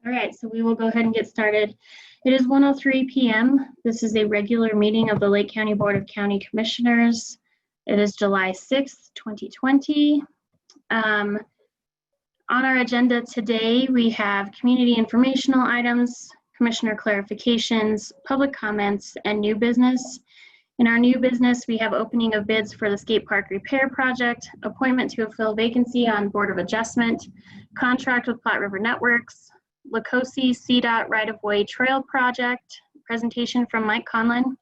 All right, so we will go ahead and get started. It is 1:03 p.m. This is a regular meeting of the Lake County Board of County Commissioners. It is July 6th, 2020. On our agenda today, we have community informational items, commissioner clarifications, public comments, and new business. In our new business, we have opening of bids for the Skatepark repair project, appointment to fill vacancy on Board of Adjustment, contract with Plat River Networks, Lacaze Cdot right-of-way trail project, presentation from Mike Conlon,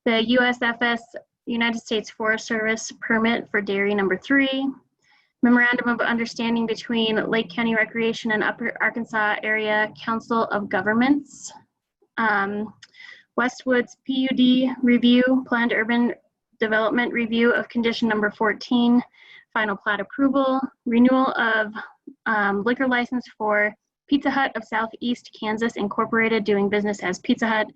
the USFS United States Forest Service permit for dairy number 3, memorandum of understanding between Lake County Recreation and Upper Arkansas Area Council of Governments, Westwoods PUD review, planned urban development review of condition number 14, final plat approval, renewal of liquor license for Pizza Hut of Southeast Kansas Incorporated, doing business as Pizza Hut,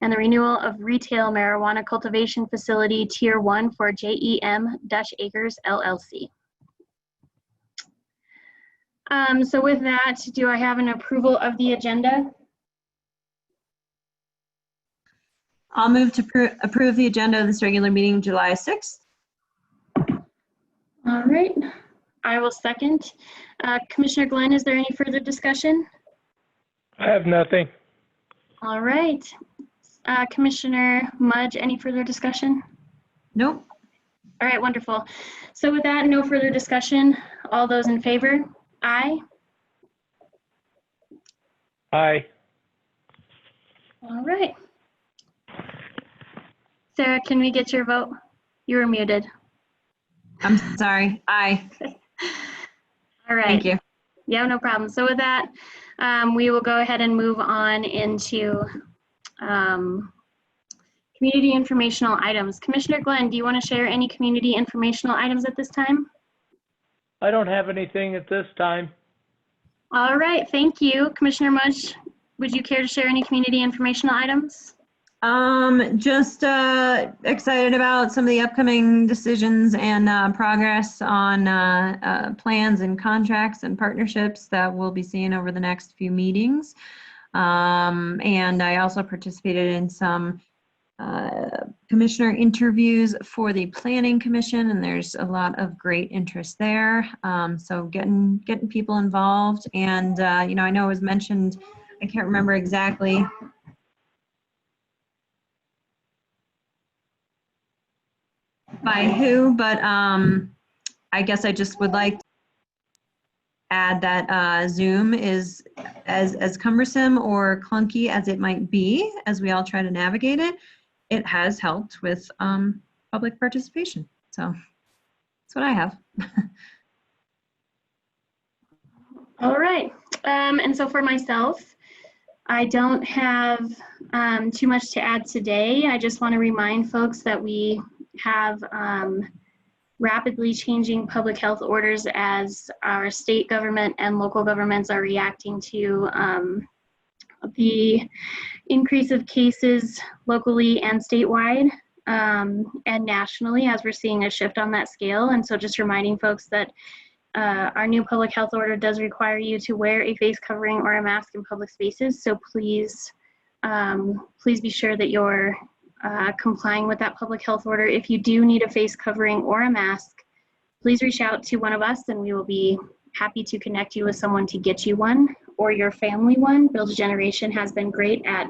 and the renewal of retail marijuana cultivation facility Tier 1 for JEM Dutch Acres LLC. So with that, do I have an approval of the agenda? I'll move to approve the agenda of this regular meeting July 6th. All right, I will second. Commissioner Glenn, is there any further discussion? I have nothing. All right. Commissioner Mudge, any further discussion? Nope. All right, wonderful. So with that, no further discussion. All those in favor? Aye. Aye. All right. Sarah, can we get your vote? You were muted. I'm sorry. Aye. All right. Thank you. Yeah, no problem. So with that, we will go ahead and move on into community informational items. Commissioner Glenn, do you want to share any community informational items at this time? I don't have anything at this time. All right, thank you. Commissioner Mudge, would you care to share any community informational items? Just excited about some of the upcoming decisions and progress on plans and contracts and partnerships that we'll be seeing over the next few meetings. And I also participated in some commissioner interviews for the Planning Commission, and there's a lot of great interest there. So getting people involved, and you know, I know it was mentioned, I can't remember exactly by who, but I guess I just would like to add that Zoom is as cumbersome or clunky as it might be as we all try to navigate it. It has helped with public participation. So that's what I have. All right. And so for myself, I don't have too much to add today. I just want to remind folks that we have rapidly changing public health orders as our state government and local governments are reacting to the increase of cases locally and statewide and nationally, as we're seeing a shift on that scale. And so just reminding folks that our new public health order does require you to wear a face covering or a mask in public spaces. So please, please be sure that you're complying with that public health order. If you do need a face covering or a mask, please reach out to one of us and we will be happy to connect you with someone to get you one or your family one. Build a Generation has been great at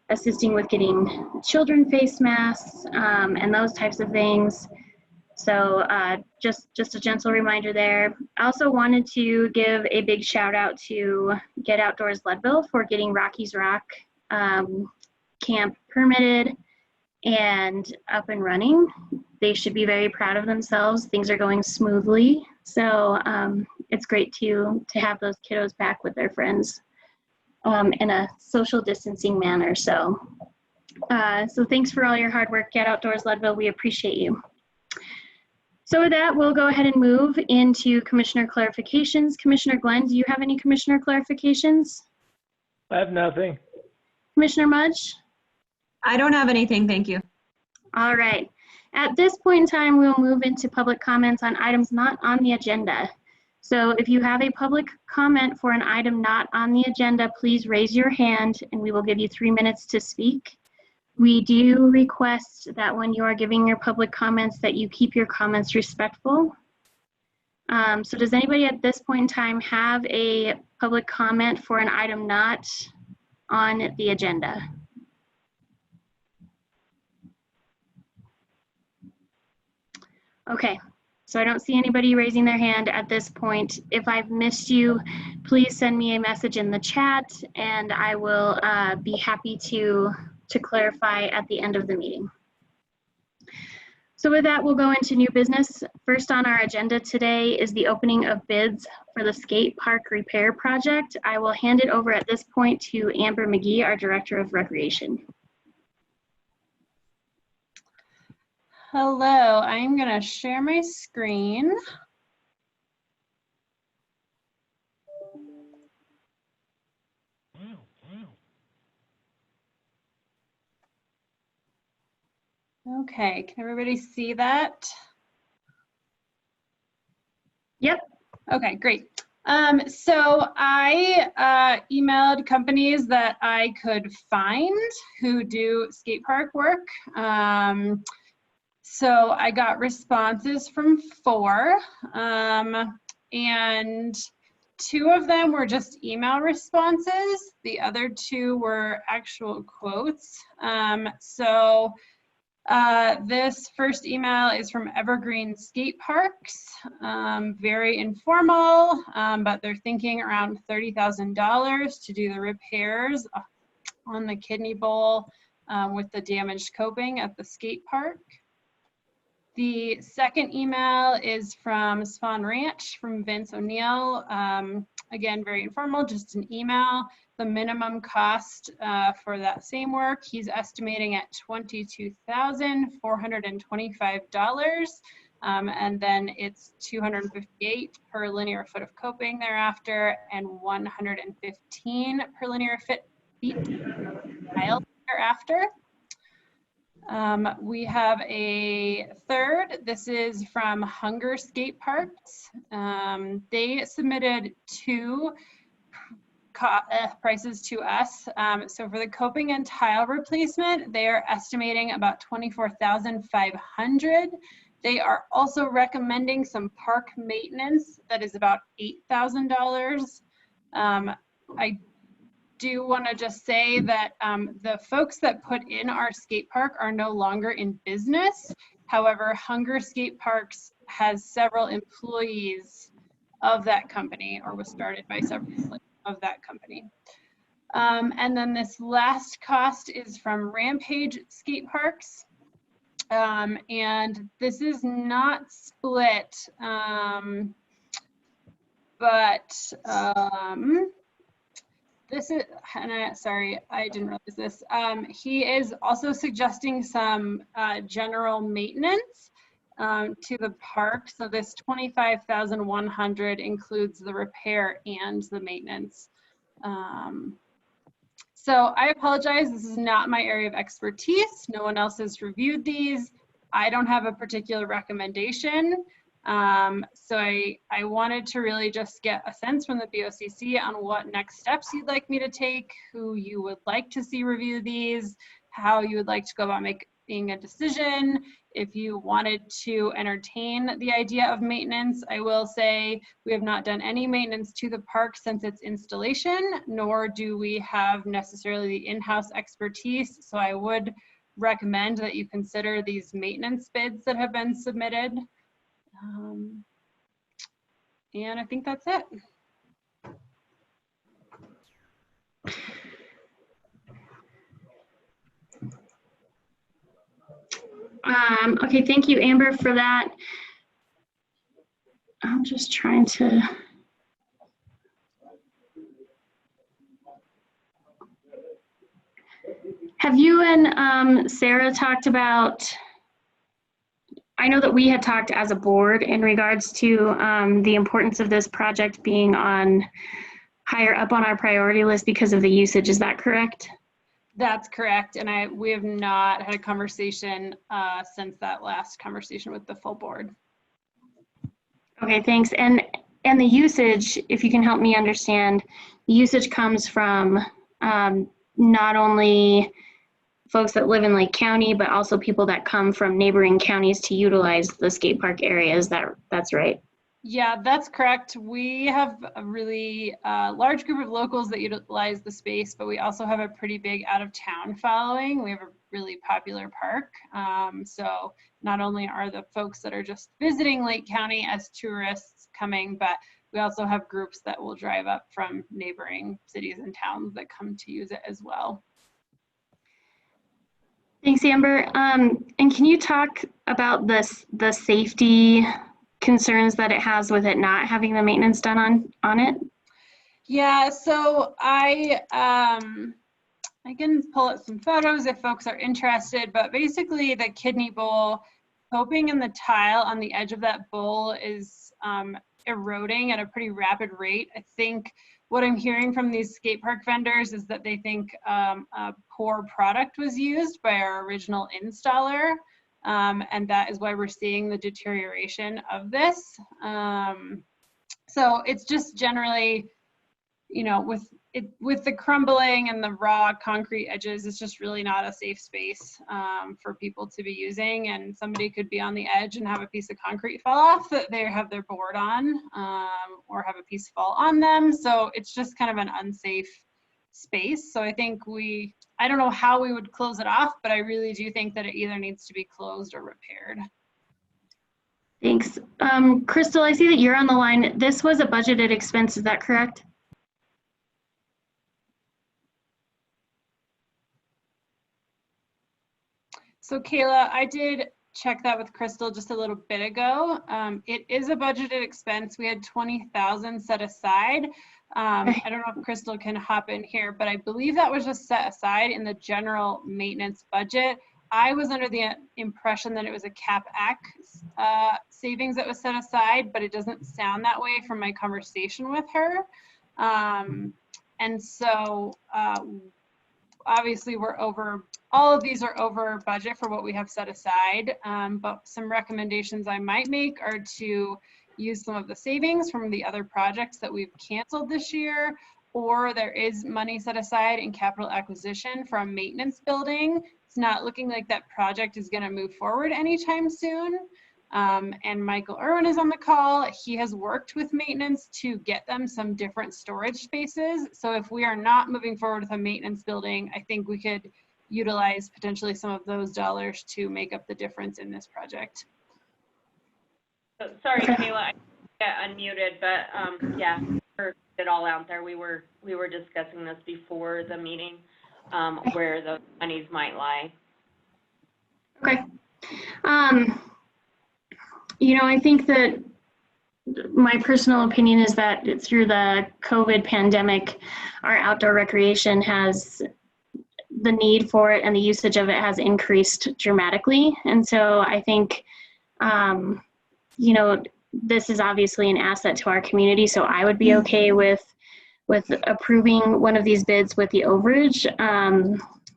assisting with getting children face masks and those types of things. So just a gentle reminder there. I also wanted to give a big shout out to Get Outdoors Leadville for getting Rockies Rock camp permitted and up and running. They should be very proud of themselves. Things are going smoothly. So it's great to have those kiddos back with their friends in a social distancing manner. So thanks for all your hard work, Get Outdoors Leadville. We appreciate you. So with that, we'll go ahead and move into commissioner clarifications. Commissioner Glenn, do you have any commissioner clarifications? I have nothing. Commissioner Mudge? I don't have anything, thank you. All right. At this point in time, we'll move into public comments on items not on the agenda. So if you have a public comment for an item not on the agenda, please raise your hand and we will give you 3 minutes to speak. We do request that when you are giving your public comments that you keep your comments respectful. So does anybody at this point in time have a public comment for an item not on the agenda? Okay, so I don't see anybody raising their hand at this point. If I've missed you, please send me a message in the chat and I will be happy to clarify at the end of the meeting. So with that, we'll go into new business. First on our agenda today is the opening of bids for the skate park repair project. I will hand it over at this point to Amber McGee, our Director of Recreation. Hello, I'm going to share my screen. Okay, can everybody see that? Yep. Okay, great. So I emailed companies that I could find who do skate park work. So I got responses from 4, and 2 of them were just email responses. The other 2 were actual quotes. This first email is from Evergreen Skate Parks, very informal, but they're thinking around $30,000 to do the repairs on the kidney bowl with the damaged coping at the skate park. The second email is from Swan Ranch from Vince O'Neill. Again, very informal, just an email. The minimum cost for that same work, he's estimating at $22,425. And then it's $258 per linear foot of coping thereafter, and $115 per linear feet thereafter. We have a third. This is from Hunger Skate Parks. They submitted 2 prices to us. So for the coping and tile replacement, they are estimating about $24,500. They are also recommending some park maintenance that is about $8,000. I do want to just say that the folks that put in our skate park are no longer in business. However, Hunger Skate Parks has several employees of that company, or was started by several employees of that company. And then this last cost is from Rampage Skate Parks. And this is not split, this is, sorry, I didn't realize this. He is also suggesting some general maintenance to the park. So this $25,100 includes the repair and the maintenance. So I apologize, this is not my area of expertise. No one else has reviewed these. I don't have a particular recommendation. So I wanted to really just get a sense from the BOCC on what next steps you'd like me to take, who you would like to see review these, how you would like to go about making a decision. If you wanted to entertain the idea of maintenance, I will say we have not done any maintenance to the park since its installation, nor do we have necessarily the in-house expertise. So I would recommend that you consider these maintenance bids that have been submitted. And I think that's it. Okay, thank you, Amber, for that. I'm just trying to. Have you and Sarah talked about, I know that we had talked as a board in regards to the importance of this project being on higher up on our priority list because of the usage, is that correct? That's correct, and we have not had a conversation since that last conversation with the full board. Okay, thanks. And And the usage, if you can help me understand, the usage comes from not only folks that live in Lake County, but also people that come from neighboring counties to utilize the skate park area. That's right? Yeah, that's correct. We have a really large group of locals that utilize the space, but we also have a pretty big out of town following. We have a really popular park. So not only are the folks that are just visiting Lake County as tourists coming, but we also have groups that will drive up from neighboring cities and towns that come to use it as well. Thanks, Amber. And can you talk about the safety concerns that it has with it not having the maintenance done on it? Yeah, so I can pull up some photos if folks are interested, but basically the kidney bowl coping in the tile on the edge of that bowl is eroding at a pretty rapid rate. I think what I'm hearing from these skate park vendors is that they think a poor product was used by our original installer, and that is why we're seeing the deterioration of this. So it's just generally, you know, with the crumbling and the raw concrete edges, it's just really not a safe space for people to be using. And somebody could be on the edge and have a piece of concrete fall off that they have their board on, or have a piece fall on them. So it's just kind of an unsafe space. So I think I don't know how we would close it off, but I really do think that it either needs to be closed or repaired. Thanks. Crystal, I see that you're on the line. This was a budgeted expense, is that correct? So Kayla, I did check that with Crystal just a little bit ago. It is a budgeted expense. We had 20,000 set aside. I don't know if Crystal can hop in here, but I believe that was just set aside in the general maintenance budget. I was under the impression that it was a CapEx savings that was set aside, but it doesn't sound that way from my conversation with her. And so obviously we're over, all of these are over budget for what we have set aside, but some recommendations I might make are to use some of the savings from the other projects that we've canceled this year, or there is money set aside in capital acquisition for a maintenance building. It's not looking like that project is going to move forward anytime soon. And Michael Irwin is on the call. He has worked with maintenance to get them some different storage spaces. So if we are not moving forward with a maintenance building, I think we could utilize potentially some of those dollars to make up the difference in this project. So, sorry, Kayla, I got unmuted, but yeah, heard it all out there. We were discussing this before the meeting, where the monies might lie. Okay. You know, I think that my personal opinion is that through the COVID pandemic, our outdoor recreation has, the need for it and the usage of it has increased dramatically. And so I think, you know, this is obviously an asset to our community. So I would be okay with approving one of these bids with the overage.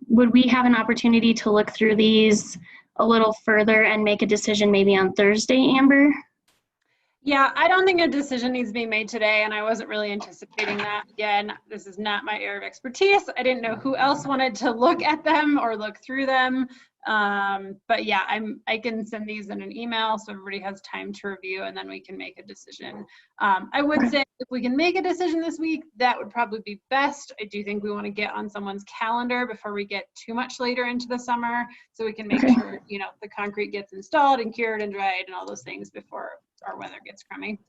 Would we have an opportunity to look through these a little further and make a decision maybe on Thursday, Amber? Yeah, I don't think a decision needs to be made today, and I wasn't really anticipating that. Again, this is not my area of expertise. I didn't know who else wanted to look at them or look through them. But yeah, I can send these in an email so everybody has time to review, and then we can make a decision. I would say if we can make a decision this week, that would probably be best. I do think we want to get on someone's calendar before we get too much later into the summer, so we can make sure, you know, the concrete gets installed and cured and dried and all those things before our weather gets crummy.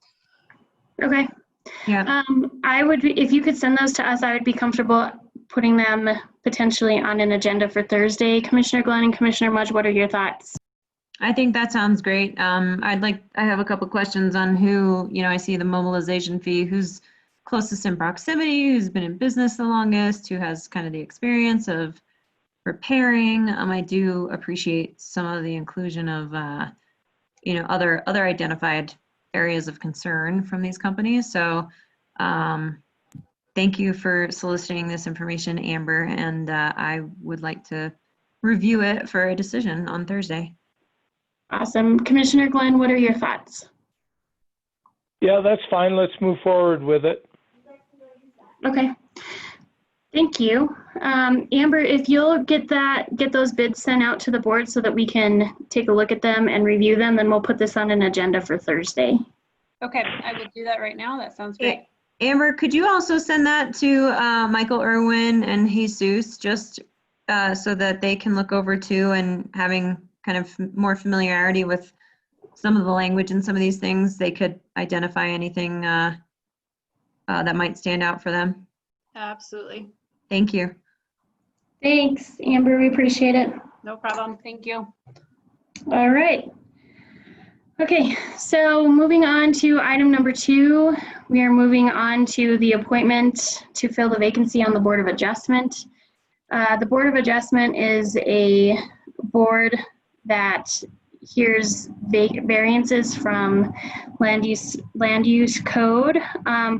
Okay. Yeah. I would be, if you could send those to us, I would be comfortable putting them potentially on an agenda for Thursday. Commissioner Glenn and Commissioner Mudge, what are your thoughts? I think that sounds great. I have a couple questions on who, you know, I see the mobilization fee, who's closest in proximity, who's been in business the longest, who has kind of the experience of repairing. I do appreciate some of the inclusion of, you know, other identified areas of concern from these companies. So thank you for soliciting this information, Amber, and I would like to review it for a decision on Thursday. Awesome. Commissioner Glenn, what are your thoughts? Yeah, that's fine. Let's move forward with it. Okay. Thank you. Amber, if you'll get those bids sent out to the board so that we can take a look at them and review them, then we'll put this on an agenda for Thursday. Okay, I will do that right now. That sounds great. Amber, could you also send that to Michael Irwin and Jesus, just so that they can look over too, and having kind of more familiarity with some of the language and some of these things, they could identify anything that might stand out for them. Absolutely. Thank you. Thanks, Amber. We appreciate it. No problem. Thank you. All right. Okay, so moving on to item number 2, we are moving on to the appointment to fill the vacancy on the Board of Adjustment. The Board of Adjustment is a board that hears variances from land use code.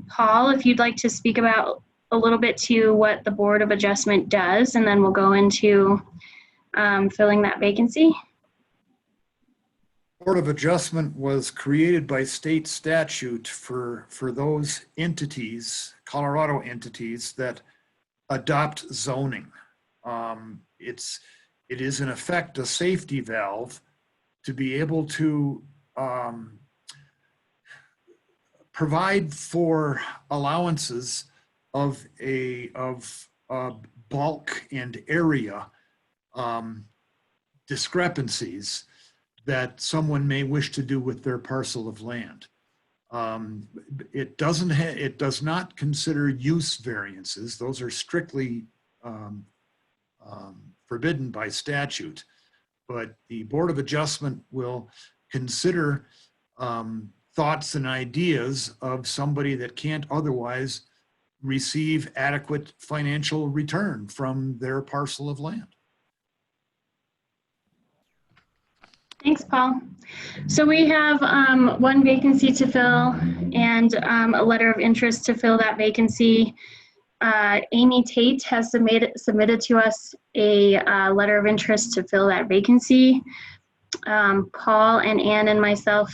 Paul, if you'd like to speak about a little bit to what the Board of Adjustment does, and then we'll go into filling that vacancy. Board of Adjustment was created by state statute for those entities, Colorado entities, that adopt zoning. It is in effect a safety valve to be able to provide for allowances of bulk and area discrepancies that someone may wish to do with their parcel of land. It does not consider use variances. Those are strictly forbidden by statute. But the Board of Adjustment will consider thoughts and ideas of somebody that can't otherwise receive adequate financial return from their parcel of land. Thanks, Paul. So we have one vacancy to fill and a letter of interest to fill that vacancy. Amy Tate has submitted to us a letter of interest to fill that vacancy. Paul and Ann and myself,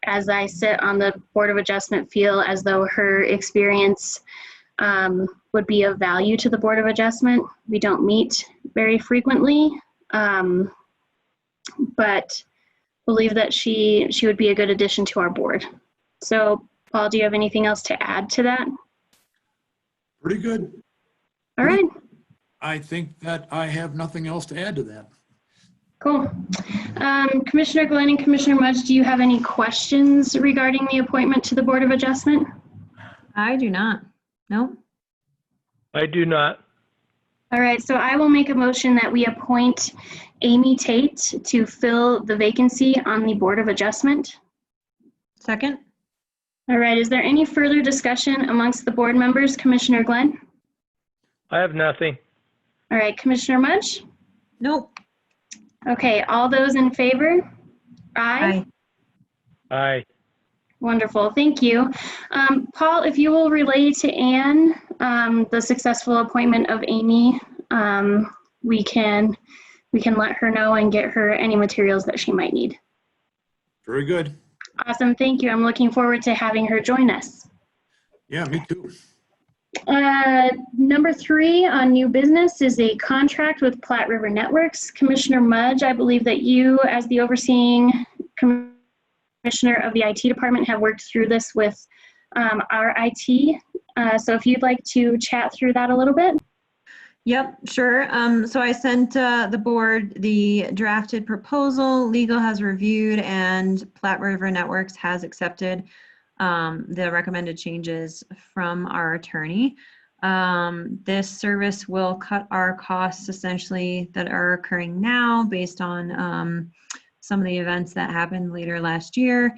as I sit on the Board of Adjustment, feel as though her experience would be of value to the Board of Adjustment. We don't meet very frequently, but believe that she would be a good addition to our board. So, Paul, do you have anything else to add to that? Pretty good. All right. I think that I have nothing else to add to that. Cool. Commissioner Glenn and Commissioner Mudge, do you have any questions regarding the appointment to the Board of Adjustment? I do not. No. I do not. All right, so I will make a motion that we appoint Amy Tate to fill the vacancy on the Board of Adjustment. Second. All right, is there any further discussion amongst the board members? Commissioner Glenn? I have nothing. All right, Commissioner Mudge? Nope. Okay, all those in favor? Aye. Aye. Wonderful, thank you. Paul, if you will relay to Ann the successful appointment of Amy, we can let her know and get her any materials that she might need. Very good. Awesome, thank you. I'm looking forward to having her join us. Yeah, me too. Number 3 on new business is a contract with Plat River Networks. Commissioner Mudge, I believe that you, as the overseeing commissioner of the IT department, have worked through this with our IT. So if you'd like to chat through that a little bit. Yep, sure. So I sent the board the drafted proposal. Legal has reviewed and Plat River Networks has accepted the recommended changes from our attorney. This service will cut our costs essentially that are occurring now based on some of the events that happened later last year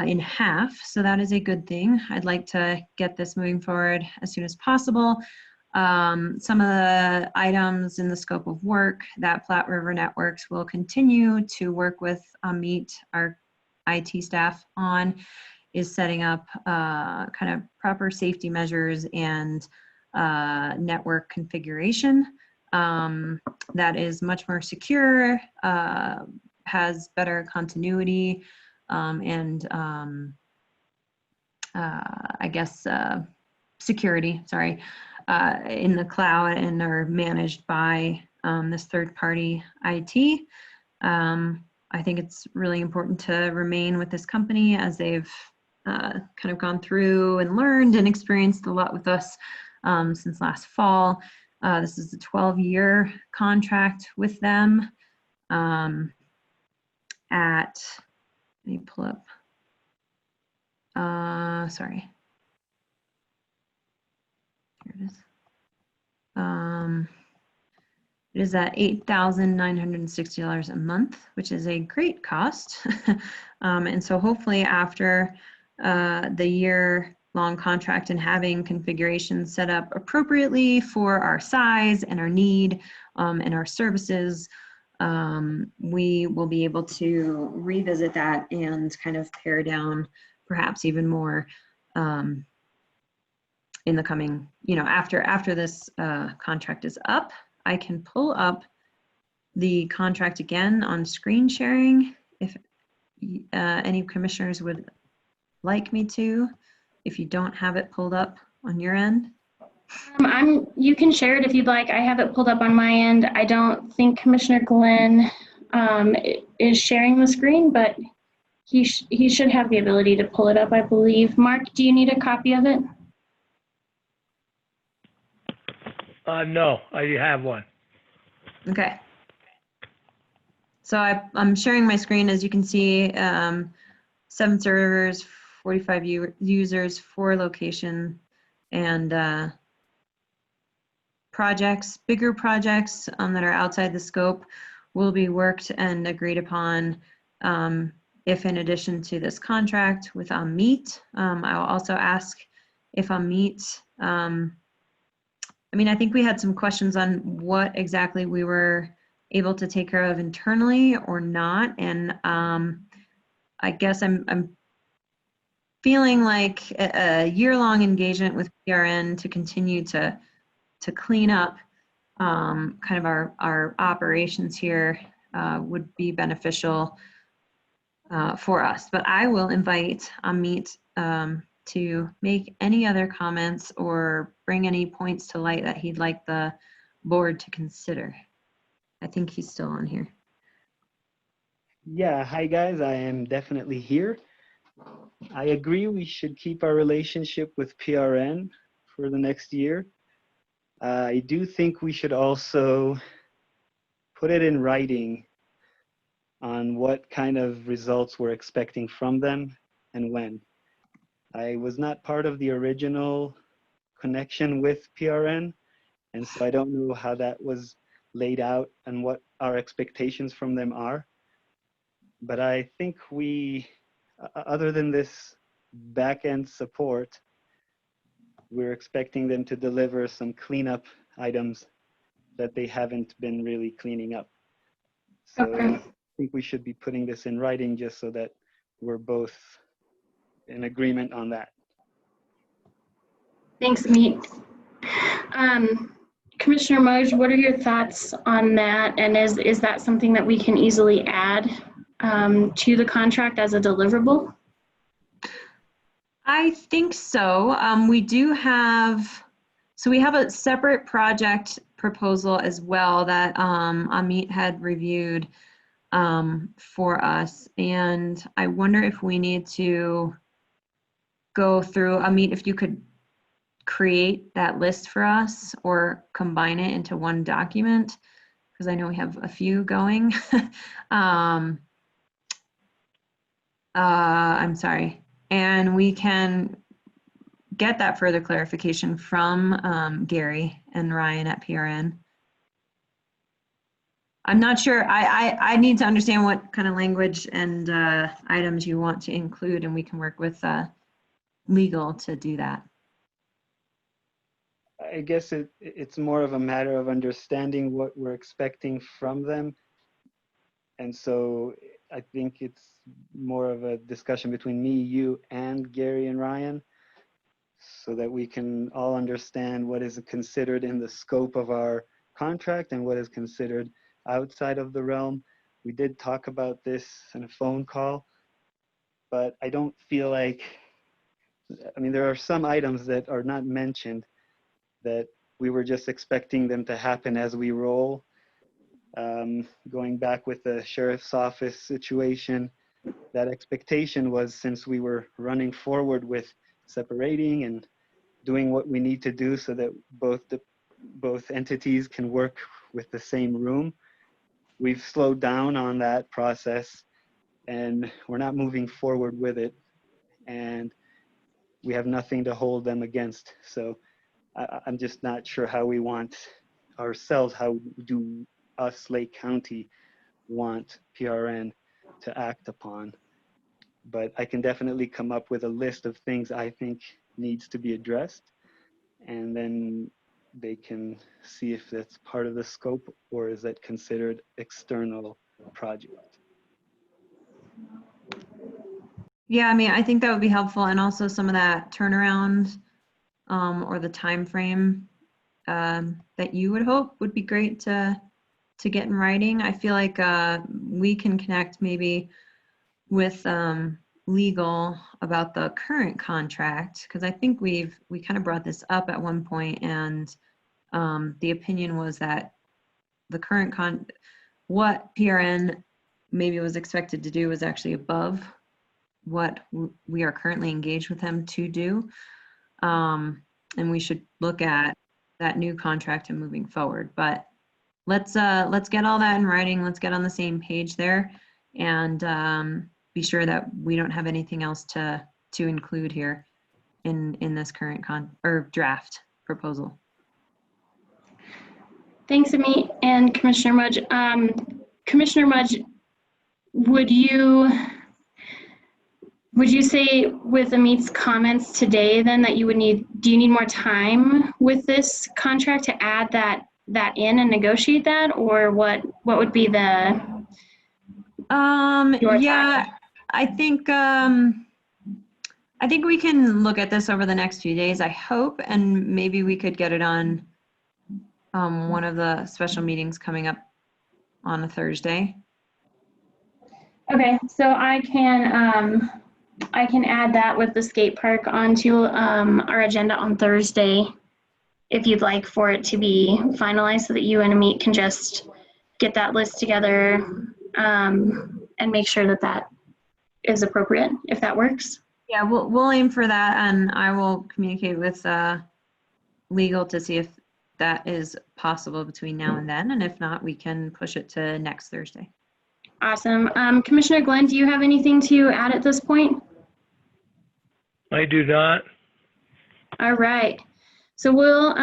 in half. So that is a good thing. I'd like to get this moving forward as soon as possible. Some of the items in the scope of work that Plat River Networks will continue to work with Amit, our IT staff, on is setting up kind of proper safety measures and network configuration that is much more secure, has better continuity and I guess security, sorry, in the cloud and are managed by this third-party IT. I think it's really important to remain with this company as they've kind of gone through and learned and experienced a lot with us since last fall. This is a 12-year contract with them let me pull up, sorry. Here it is. It is at $8,960 a month, which is a great cost. And so hopefully after the year-long contract and having configurations set up appropriately for our size and our need and our services, we will be able to revisit that and kind of pare down perhaps even more in the coming, after this contract is up. I can pull up the contract again on screen sharing if any commissioners would like me to, if you don't have it pulled up on your end. You can share it if you'd like. I have it pulled up on my end. I don't think Commissioner Glenn is sharing the screen, but he should have the ability to pull it up, I believe. Mark, do you need a copy of it? No, I have one. Okay. So I'm sharing my screen. As you can see, 7 servers, 45 users, 4 location, and projects, bigger projects that are outside the scope will be worked and agreed upon if in addition to this contract with Amit. I will also ask if Amit, I think we had some questions on what exactly we were able to take care of internally or not. And I guess I'm feeling like a year-long engagement with PRN to continue to clean up kind of our operations here would be beneficial for us. But I will invite Amit to make any other comments or bring any points to light that he'd like the board to consider. I think he's still on here. Yeah, hi guys, I am definitely here. I agree we should keep our relationship with PRN for the next year. I do think we should also put it in writing on what kind of results we're expecting from them and when. I was not part of the original connection with PRN, and so I don't know how that was laid out and what our expectations from them are. But I think we, other than this back-end support, we're expecting them to deliver some cleanup items that they haven't been really cleaning up. So Okay. I think we should be putting this in writing just so that we're both in agreement on that. Thanks, Amit. Commissioner Mudge, what are your thoughts on that? And is that something that we can easily add to the contract as a deliverable? I think so. We do have, so we have a separate project proposal as well that Amit had reviewed for us. And I wonder if we need to go through, Amit, if you could create that list for us or combine it into one document, because I know we have a few going. I'm sorry. And we can get that further clarification from Gary and Ryan at PRN. I'm not sure. I need to understand what kind of language and items you want to include, and we can work with legal to do that. I guess it's more of a matter of understanding what we're expecting from them. And so I think it's more of a discussion between me, you, and Gary and Ryan, so that we can all understand what is considered in the scope of our contract and what is considered outside of the realm. We did talk about this in a phone call, but I don't feel like, I mean, there are some items that are not mentioned that we were just expecting them to happen as we roll. Going back with the sheriff's office situation, that expectation was, since we were running forward with separating and doing what we need to do so that both entities can work with the same room, we've slowed down on that process and we're not moving forward with it, and we have nothing to hold them against. So I'm just not sure how we want ourselves, how do us, Lake County, want PRN to act upon. But I can definitely come up with a list of things I think needs to be addressed, and then they can see if that's part of the scope or is that considered external project. Yeah, I mean, I think that would be helpful, and also some of that turnaround or the time frame that you would hope would be great to get in writing. I feel like we can connect maybe with legal about the current contract, because I think we kind of brought this up at one point, and the opinion was that the current what PRN maybe was expected to do was actually above what we are currently engaged with them to do, and we should look at that new contract and moving forward. But let's get all that in writing. Let's get on the same page there, and be sure that we don't have anything else to include here in this current draft proposal. Thanks, Amit and Commissioner Mudge. Commissioner Mudge, would you say with Amit's comments today then that do you need more time with this contract to add that in and negotiate that, or what would be the yeah, I think we can look at this over the next few days, I hope, and maybe we could get it on one of the special meetings coming up on a Thursday. Okay, so I can add that with the skate park onto our agenda on Thursday, if you'd like for it to be finalized, so that you and Amit can just get that list together and make sure that is appropriate, if that works. Yeah, we'll aim for that, and I will communicate with legal to see if that is possible between now and then, and if not, we can push it to next Thursday. Awesome. Commissioner Glenn, do you have anything to add at this point? I do not. All right. So we'll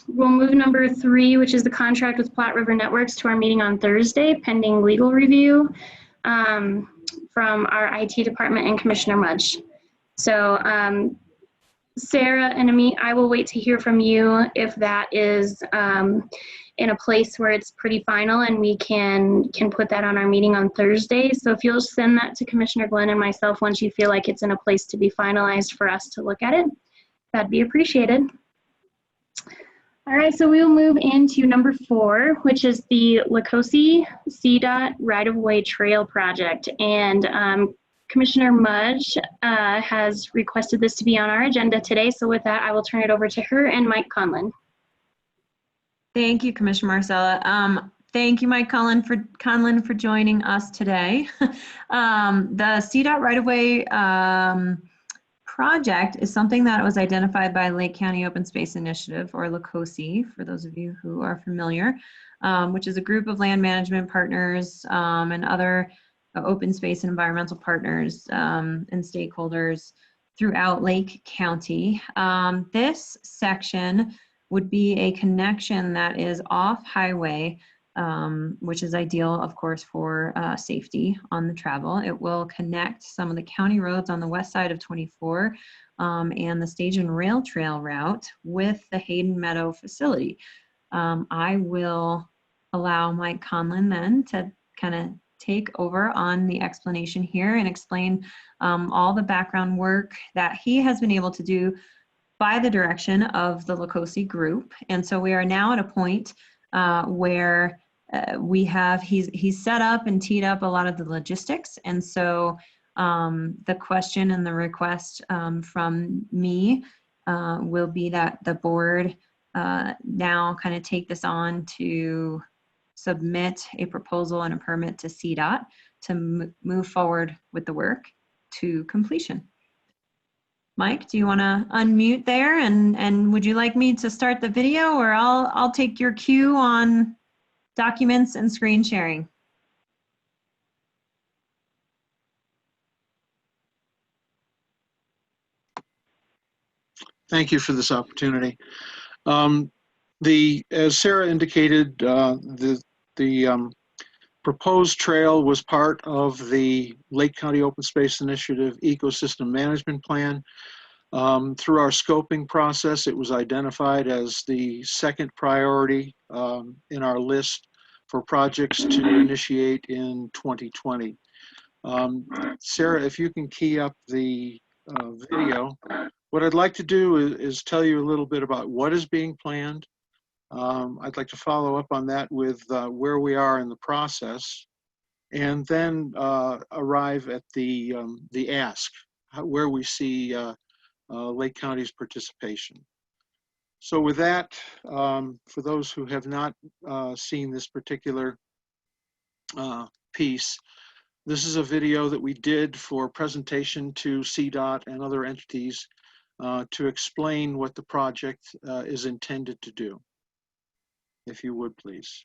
move number 3, which is the contract with Plat River Networks, to our meeting on Thursday, pending legal review from our IT department and Commissioner Mudge. So Sarah and Amit, I will wait to hear from you if that is in a place where it's pretty final and we can put that on our meeting on Thursday. So if you'll send that to Commissioner Glenn and myself once you feel like it's in a place to be finalized for us to look at it, that'd be appreciated. All right, so we'll move into number 4, which is the Lacaze Cdot right-of-way trail project. And Commissioner Mudge has requested this to be on our agenda today. So with that, I will turn it over to her and Mike Conlon. Thank you, Commissioner Marcella. Thank you, Mike Conlon, for joining us today. The Cdot right-of-way project is something that was identified by Lake County Open Space Initiative, or Lacaze, for those of you who are familiar, which is a group of land management partners and other open space and environmental partners and stakeholders throughout Lake County. This section would be a connection that is off highway, which is ideal, of course, for safety on the travel. It will connect some of the county roads on the west side of 24 and the stage and rail trail route with the Hayden Meadow facility. I will allow Mike Conlon then to kind of take over on the explanation here and explain all the background work that he has been able to do by the direction of the Lacaze group. And so we are now at a point where he's set up and teed up a lot of the logistics. And so The question and the request from me will be that the board now kind of take this on to submit a proposal and a permit to Cdot to move forward with the work to completion. Mike, do you want to unmute there, and would you like me to start the video, or I'll take your cue on documents and screen sharing? Thank you for this opportunity. As Sarah indicated, the proposed trail was part of the Lake County Open Space Initiative Ecosystem Management Plan. Through our scoping process, it was identified as the second priority in our list for projects to initiate in 2020. Sarah, if you can key up the video. What I'd like to do is tell you a little bit about what is being planned. I'd like to follow up on that with where we are in the process, and then arrive at the ask, where we see Lake County's participation. So with that, for those who have not seen this particular piece, this is a video that we did for presentation to Cdot and other entities to explain what the project is intended to do. If you would, please.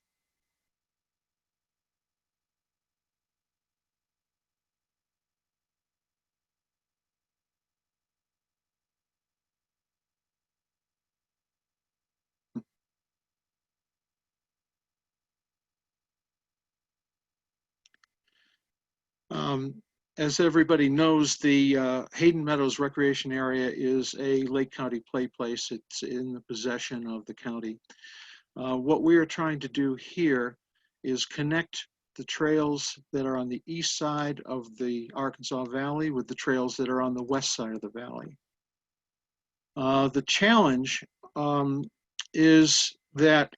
As everybody knows, the Hayden Meadows Recreation Area is a Lake County play place. It's in the possession of the county. What we are trying to do here is connect the trails that are on the east side of the Arkansas Valley with the trails that are on the west side of the valley. The challenge is that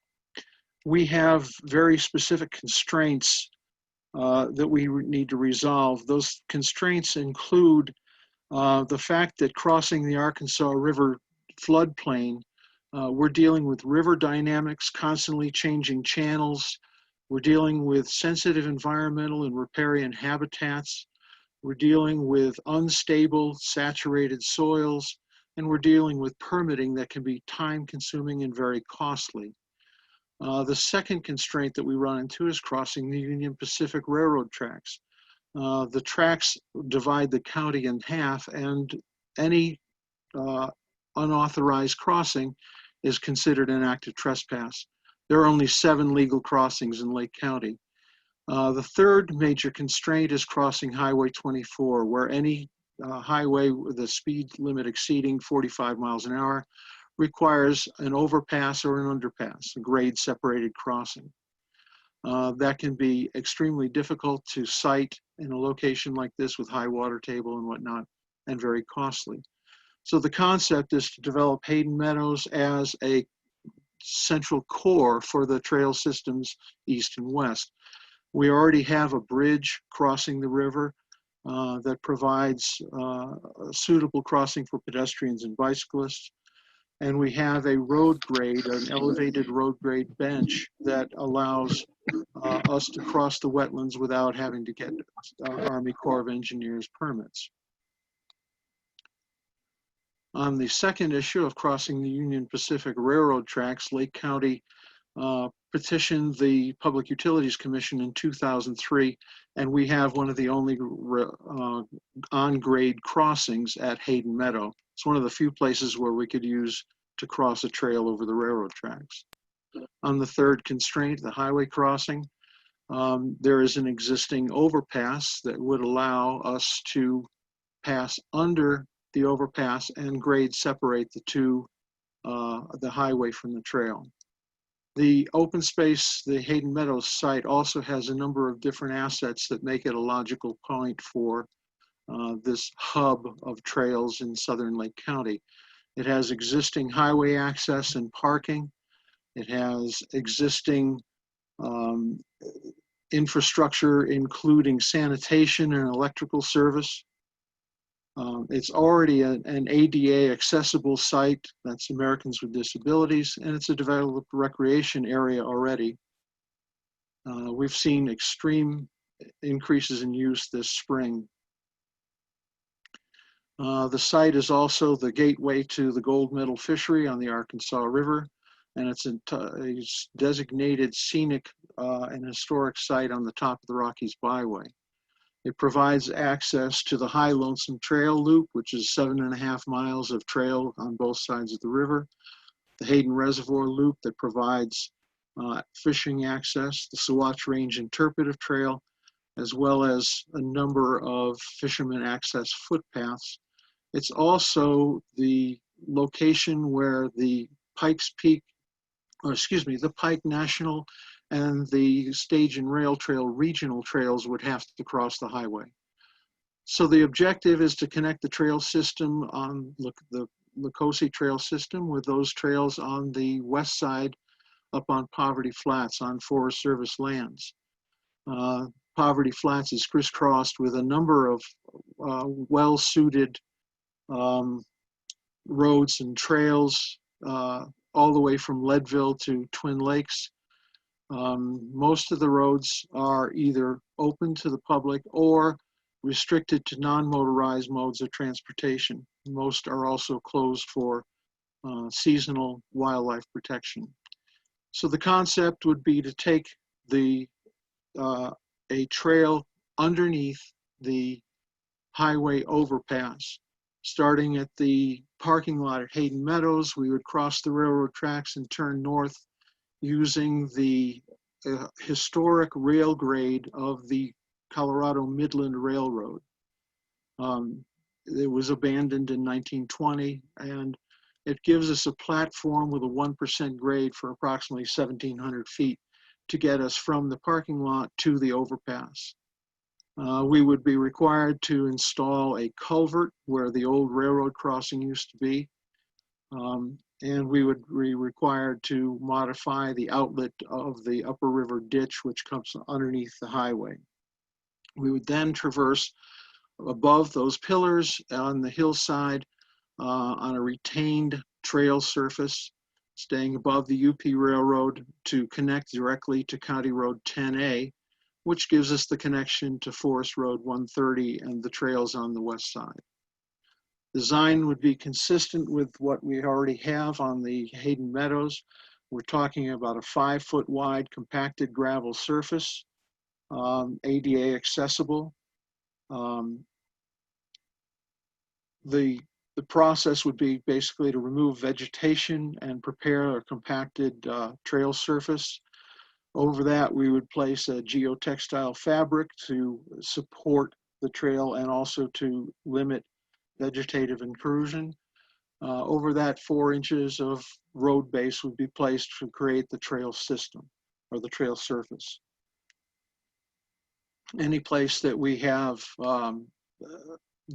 we have very specific constraints that we need to resolve. Those constraints include the fact that crossing the Arkansas River floodplain, we're dealing with river dynamics, constantly changing channels. We're dealing with sensitive environmental and riparian habitats. We're dealing with unstable, saturated soils, and we're dealing with permitting that can be time-consuming and very costly. The second constraint that we run into is crossing the Union Pacific Railroad tracks. The tracks divide the county in half, and any unauthorized crossing is considered an active trespass. There are only 7 legal crossings in Lake County. The third major constraint is crossing Highway 24, where any highway with a speed limit exceeding 45 miles an hour requires an overpass or an underpass, a grade separated crossing. That can be extremely difficult to site in a location like this with high water table and whatnot, and very costly. So the concept is to develop Hayden Meadows as a central core for the trail systems east and west. We already have a bridge crossing the river that provides a suitable crossing for pedestrians and bicyclists. And we have a road grade, an elevated road grade bench that allows us to cross the wetlands without having to get Army Corps of Engineers permits. On the second issue of crossing the Union Pacific Railroad tracks, Lake County petitioned the Public Utilities Commission in 2003, and we have one of the only on-grade crossings at Hayden Meadow. It's one of the few places where we could use to cross a trail over the railroad tracks. On the third constraint, the highway crossing, there is an existing overpass that would allow us to pass under the overpass and grade separate the two, the highway from the trail. The open space, the Hayden Meadows site, also has a number of different assets that make it a logical point for this hub of trails in southern Lake County. It has existing highway access and parking. It has existing infrastructure, including sanitation and electrical service. It's already an ADA accessible site. That's Americans with Disabilities, and it's a developed recreation area already. We've seen extreme increases in use this spring. The site is also the gateway to the gold medal fishery on the Arkansas River, and it's a designated scenic and historic site on the top of the Rockies Byway. It provides access to the High Lonesome Trail Loop, which is 7.5 miles of trail on both sides of the river, the Hayden Reservoir Loop that provides fishing access, the Sawatch Range Interpretive Trail, as well as a number of fishermen access footpaths. It's also the location where the Pikes Peak, the Pike National and the Stage and Rail Trail regional trails would have to cross the highway. So the objective is to connect the trail system on the Lacaze Trail system with those trails on the west side up on Poverty Flats on Forest Service lands. Poverty Flats is crisscrossed with a number of well-suited roads and trails all the way from Leadville to Twin Lakes. Most of the roads are either open to the public or restricted to non-motorized modes of transportation. Most are also closed for seasonal wildlife protection. So the concept would be to take a trail underneath the highway overpass. Starting at the parking lot at Hayden Meadows, we would cross the railroad tracks and turn north using the historic rail grade of the Colorado Midland Railroad. It was abandoned in 1920, and it gives us a platform with a 1% grade for approximately 1,700 feet to get us from the parking lot to the overpass. We would be required to install a culvert where the old railroad crossing used to be. And we would be required to modify the outlet of the upper river ditch, which comes underneath the highway. We would then traverse above those pillars on the hillside on a retained trail surface, staying above the UP Railroad to connect directly to County Road 10A, which gives us the connection to Forest Road 130 and the trails on the west side. Design would be consistent with what we already have on the Hayden Meadows. We're talking about a 5-foot wide compacted gravel surface, ADA accessible. The process would be basically to remove vegetation and prepare a compacted trail surface. Over that, we would place a geotextile fabric to support the trail and also to limit vegetative intrusion. Over that, 4 inches of road base would be placed to create the trail system or the trail surface. Any place that we have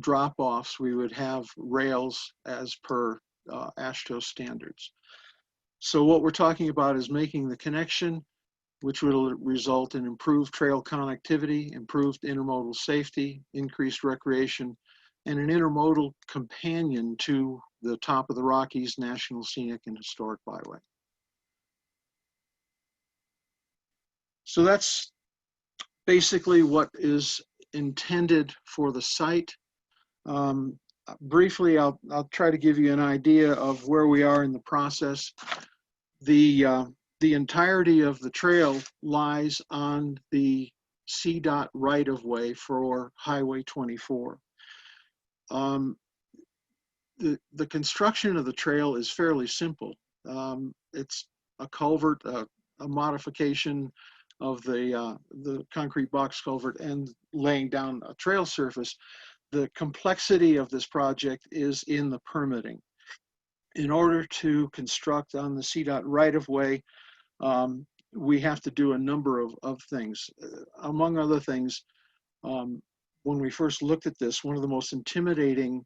drop-offs, we would have rails as per AASHTO standards. So what we're talking about is making the connection, which will result in improved trail connectivity, improved intermodal safety, increased recreation, and an intermodal companion to the top of the Rockies National Scenic and Historic Byway. So that's basically what is intended for the site. Briefly, I'll try to give you an idea of where we are in the process. The entirety of the trail lies on the Cdot right-of-way for Highway 24. The construction of the trail is fairly simple. It's a culvert, a modification of the concrete box culvert and laying down a trail surface. The complexity of this project is in the permitting. In order to construct on the Cdot right-of-way, we have to do a number of things. Among other things, when we first looked at this, one of the most intimidating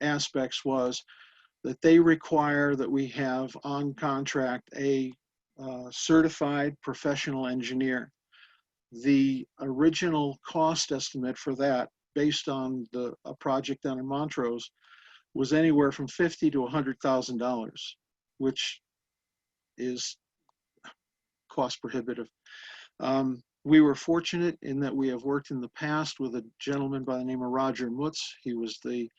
aspects was that they require that we have on contract a certified professional engineer. The original cost estimate for that, based on a project down in Montrose, was anywhere from $50,000 to $100,000, which is cost prohibitive. We were fortunate in that we have worked in the past with a gentleman by the name of Roger Mutz. He was the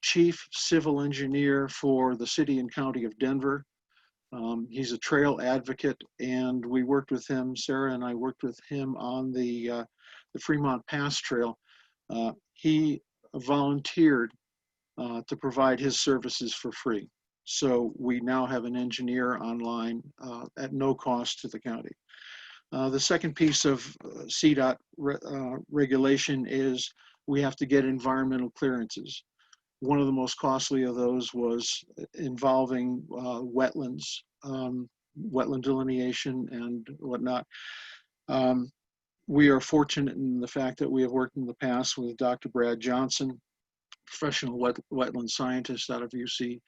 chief civil engineer for the city and county of Denver. He's a trail advocate, and we worked with him. Sarah and I worked with him on the Fremont Pass Trail. He volunteered to provide his services for free. So we now have an engineer online at no cost to the county. The second piece of Cdot regulation is we have to get environmental clearances. One of the most costly of those was involving wetlands, wetland delineation and whatnot. We are fortunate in the fact that we have worked in the past with Dr. Brad Johnson, professional wetland scientist out of UC,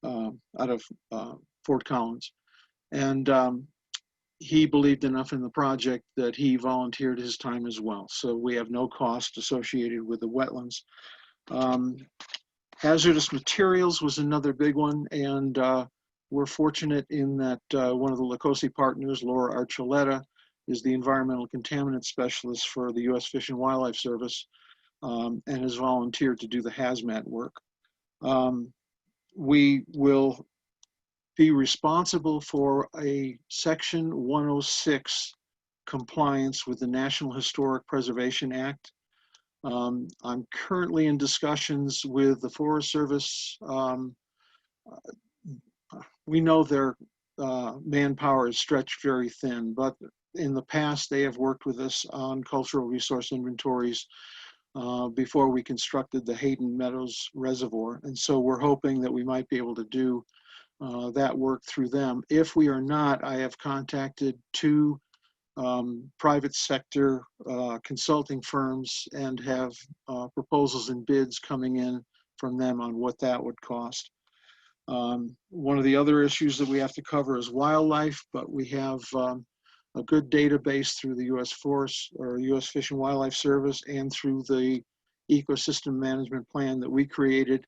out of Fort Collins. And he believed enough in the project that he volunteered his time as well. So we have no cost associated with the wetlands. Hazardous Materials was another big one, and we're fortunate in that one of the Lacaze partners, Laura Archuleta, is the environmental contaminant specialist for the U.S. Fish and Wildlife Service, and has volunteered to do the hazmat work. We will be responsible for a Section 106 compliance with the National Historic Preservation Act. I'm currently in discussions with the Forest Service. We know their manpower is stretched very thin, but in the past they have worked with us on cultural resource inventories before we constructed the Hayden Meadows Reservoir. And so we're hoping that we might be able to do that work through them. If we are not, I have contacted two private sector consulting firms and have proposals and bids coming in from them on what that would cost. One of the other issues that we have to cover is wildlife, but we have a good database through the U.S. Forest or U.S. Fish and Wildlife Service and through the ecosystem management plan that we created.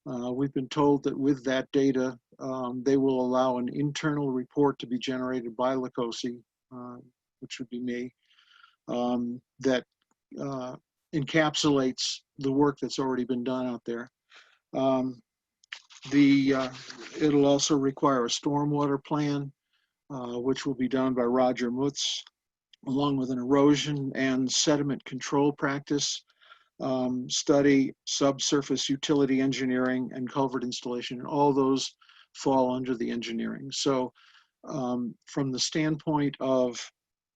We've been told that with that data, they will allow an internal report to be generated by Lacaze, which would be me, that encapsulates the work that's already been done out there. It'll also require a stormwater plan, which will be done by Roger Mutz, along with an erosion and sediment control practice study, subsurface utility engineering, and culvert installation. And all those fall under the engineering. So from the standpoint of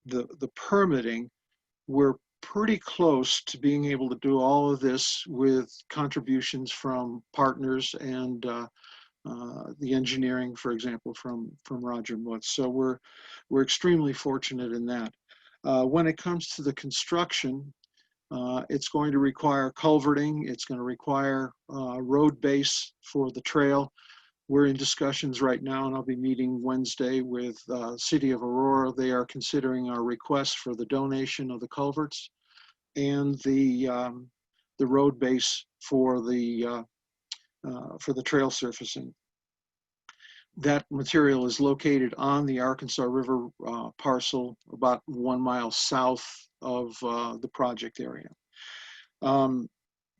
the permitting, we're pretty close to being able to do all of this with contributions from partners and the engineering, for example, from Roger Mutz. So we're extremely fortunate in that. When it comes to the construction, it's going to require culverting. It's going to require road base for the trail. We're in discussions right now, and I'll be meeting Wednesday with City of Aurora. They are considering our request for the donation of the culverts and the road base for the trail surfacing. That material is located on the Arkansas River parcel about 1 mile south of the project area.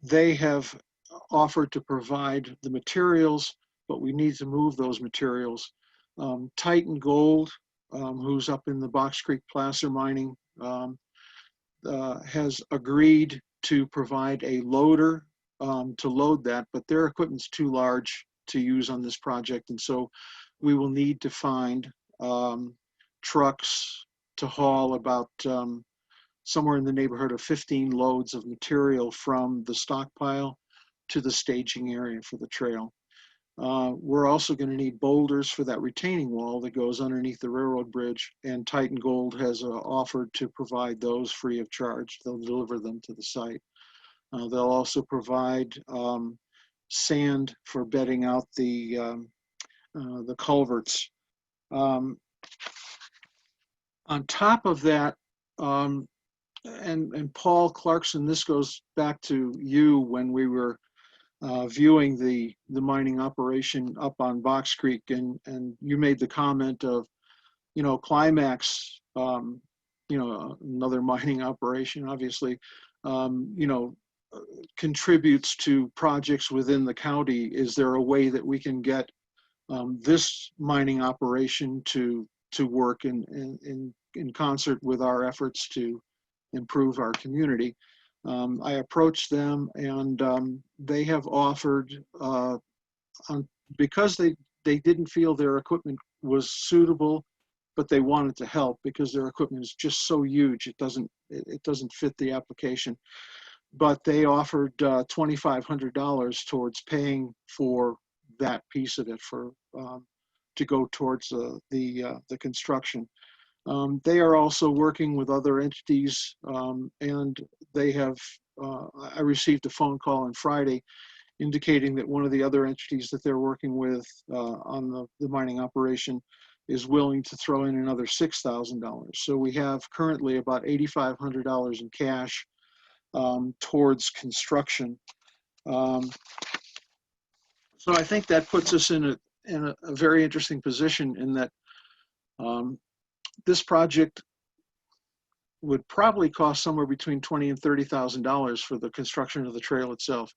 They have offered to provide the materials, but we need to move those materials. Titan Gold, who's up in the Box Creek placer mining, has agreed to provide a loader to load that, but their equipment's too large to use on this project. And so we will need to find trucks to haul about somewhere in the neighborhood of 15 loads of material from the stockpile to the staging area for the trail. We're also going to need boulders for that retaining wall that goes underneath the railroad bridge, and Titan Gold has offered to provide those free of charge. They'll deliver them to the site. They'll also provide sand for bedding out the culverts. On top of that, and Paul Clarkson, this goes back to you when we were viewing the mining operation up on Box Creek, and you made the comment of, Climax, another mining operation, obviously, contributes to projects within the county. Is there a way that we can get this mining operation to work in concert with our efforts to improve our community? I approached them, and they have offered, because they didn't feel their equipment was suitable, but they wanted to help because their equipment is just so huge, it doesn't fit the application. But they offered $2,500 towards paying for that piece of it to go towards the construction. They are also working with other entities, and they have, I received a phone call on Friday indicating that one of the other entities that they're working with on the mining operation is willing to throw in another $6,000. So we have currently about $8,500 in cash towards construction. So I think that puts us in a very interesting position, in that this project would probably cost somewhere between $20,000 and $30,000 for the construction of the trail itself.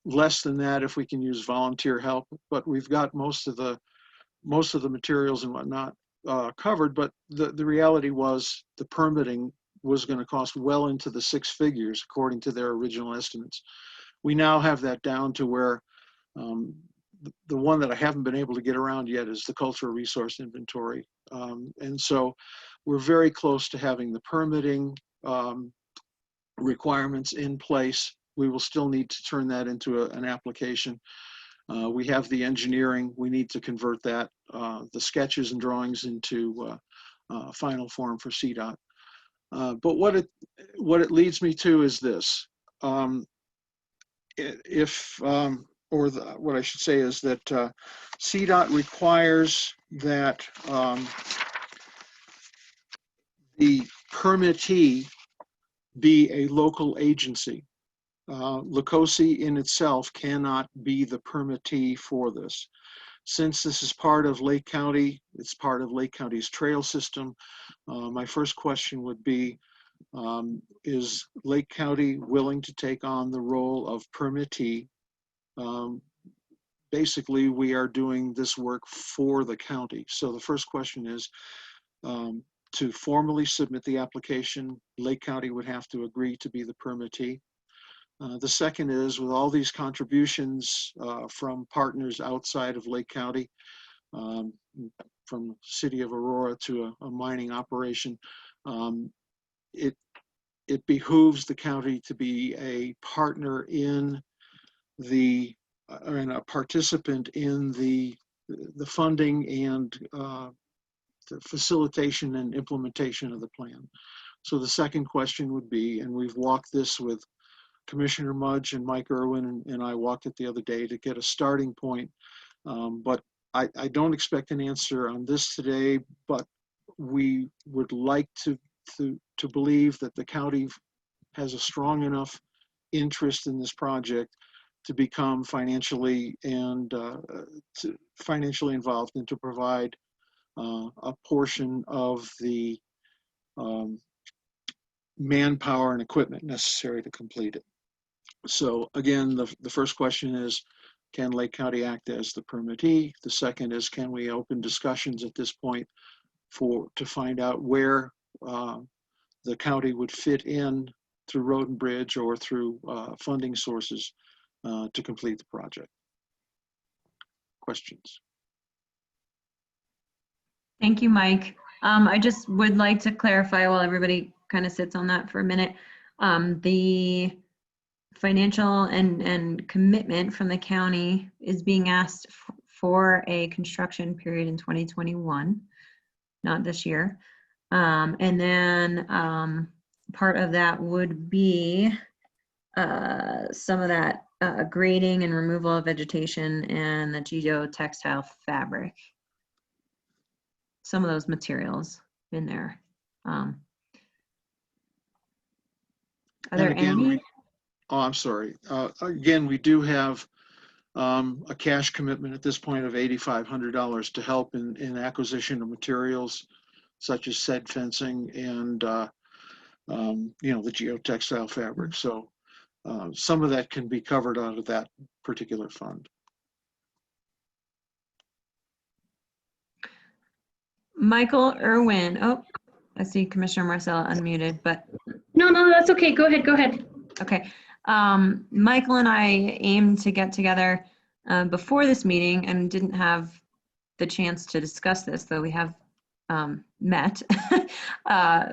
Less than that if we can use volunteer help, but we've got most of the materials and whatnot covered. But the reality was the permitting was going to cost well into the six figures according to their original estimates. We now have that down to where the one that I haven't been able to get around yet is the cultural resource inventory. And so we're very close to having the permitting requirements in place. We will still need to turn that into an application. We have the engineering. We need to convert that, the sketches and drawings, into final form for Cdot. But what it leads me to is this. What I should say is that Cdot requires that the permittee be a local agency. Lacaze in itself cannot be the permittee for this. Since this is part of Lake County, it's part of Lake County's trail system. My first question would be, is Lake County willing to take on the role of permittee? Basically, we are doing this work for the county. So the first question is, to formally submit the application, Lake County would have to agree to be the permittee. The second is, with all these contributions from partners outside of Lake County, from the city of Aurora to a mining operation, it behooves the county to be a partner in and a participant in the funding and the facilitation and implementation of the plan. So the second question would be, and we've walked this with Commissioner Mudge and Mike Irwin, and I walked it the other day to get a starting point. But I don't expect an answer on this today, but we would like to believe that the county has a strong enough interest in this project to become financially involved and to provide a portion of the manpower and equipment necessary to complete it. So again, the first question is, can Lake County act as the permittee? The second is, can we open discussions at this point to find out where the county would fit in through road and bridge or through funding sources to complete the project. Questions? Thank you, Mike. I just would like to clarify while everybody kind of sits on that for a minute. The financial and commitment from the county is being asked for a construction period in 2021, not this year. And then part of that would be some of that grading and removal of vegetation and the geotextile fabric. Some of those materials. been there. Are And there again, any? Oh, I'm sorry. Again, we do have a cash commitment at this point of $8,500 to help in acquisition of materials such as said fencing and the geotextile fabric. So some of that can be covered out of that particular fund. Michael Irwin. Oh, I see Commissioner Marcella unmuted, but No, that's okay. Go ahead. okay. Michael and I aimed to get together before this meeting and didn't have the chance to discuss this, though we have met.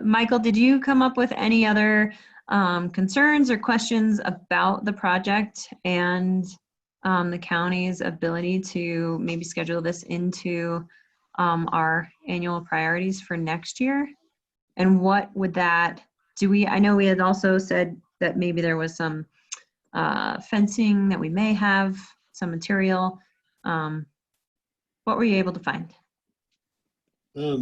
Michael, did you come up with any other concerns or questions about the project and the county's ability to maybe schedule this into our annual priorities for next year? And what would that, I know we had also said that maybe there was some fencing that we may have, some material. What were you able to find?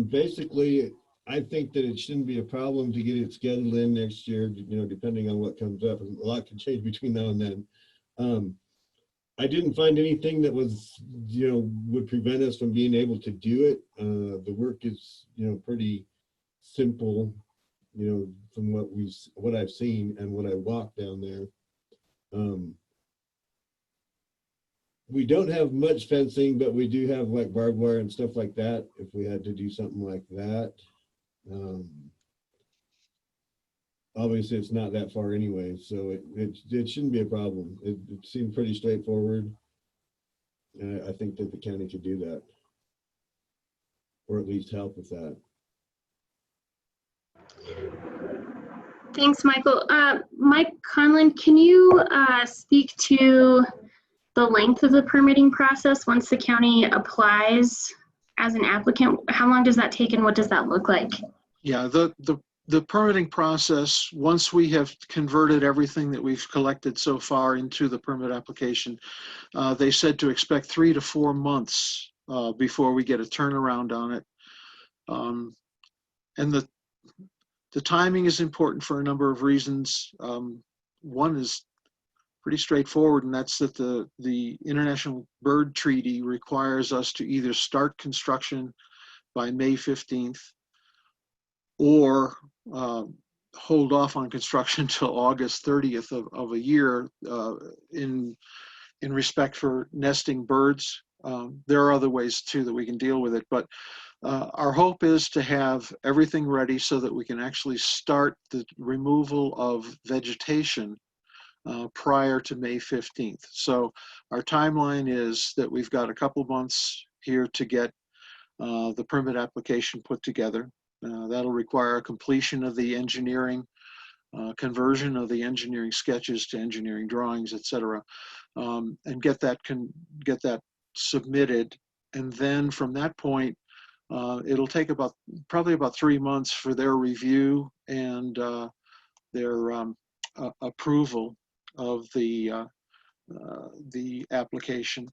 Basically, I think that it shouldn't be a problem to get it scheduled in next year, depending on what comes up. A lot can change between now and then. I didn't find anything that was, would prevent us from being able to do it. The work is, pretty simple, from what I've seen and what I walked down there. We don't have much fencing, but we do have like barbed wire and stuff like that if we had to do something like that. Obviously, it's not that far anyway, so it shouldn't be a problem. It seemed pretty straightforward. I think that the county could do that, or at least help with that. Thanks, Michael. Mike Conlon, can you speak to the length of the permitting process once the county applies as an applicant? How long does that take and what does that look like? Yeah, the permitting process, once we have converted everything that we've collected so far into the permit application, they said to expect 3 to 4 months before we get a turnaround on it. And the timing is important for a number of reasons. One is pretty straightforward, and that's that the International Bird Treaty requires us to either start construction by May 15th or hold off on construction until August 30th of a year in respect for nesting birds. There are other ways too that we can deal with it, but our hope is to have everything ready so that we can actually start the removal of vegetation prior to May 15th. So our timeline is that we've got a couple months here to get the permit application put together. That'll require a completion of the engineering, conversion of the engineering sketches to engineering drawings, etc., and get that submitted. And then from that point, it'll take probably about 3 months for their review and their approval of the application.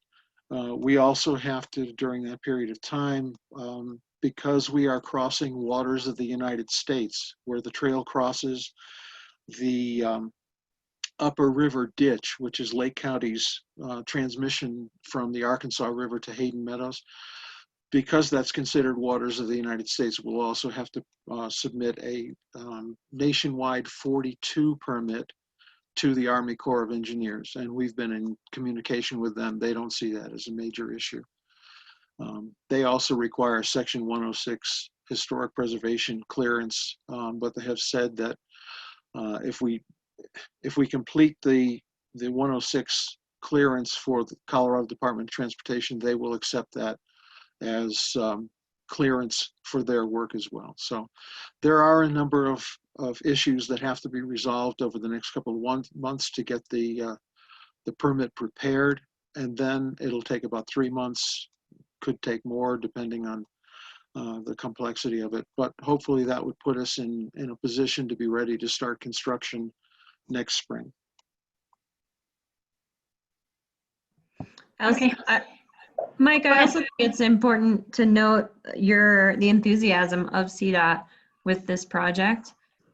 We also have to, during that period of time, because we are crossing waters of the United States, where the trail crosses the upper river ditch, which is Lake County's transmission from the Arkansas River to Hayden Meadows. Because that's considered waters of the United States, we'll also have to submit a nationwide 42 permit to the Army Corps of Engineers. And we've been in communication with them. They don't see that as a major issue. They also require Section 106 historic preservation clearance, but they have said that if we complete the 106 clearance for the Colorado Department of Transportation, they will accept that as clearance for their work as well. So there are a number of issues that have to be resolved over the next couple of months to get the permit prepared, and then it'll take about 3 months, could take more depending on the complexity of it, but hopefully that would put us in a position to be ready to start construction next spring. Okay. Mike, I also think it's important to note the enthusiasm of Cdot with this project.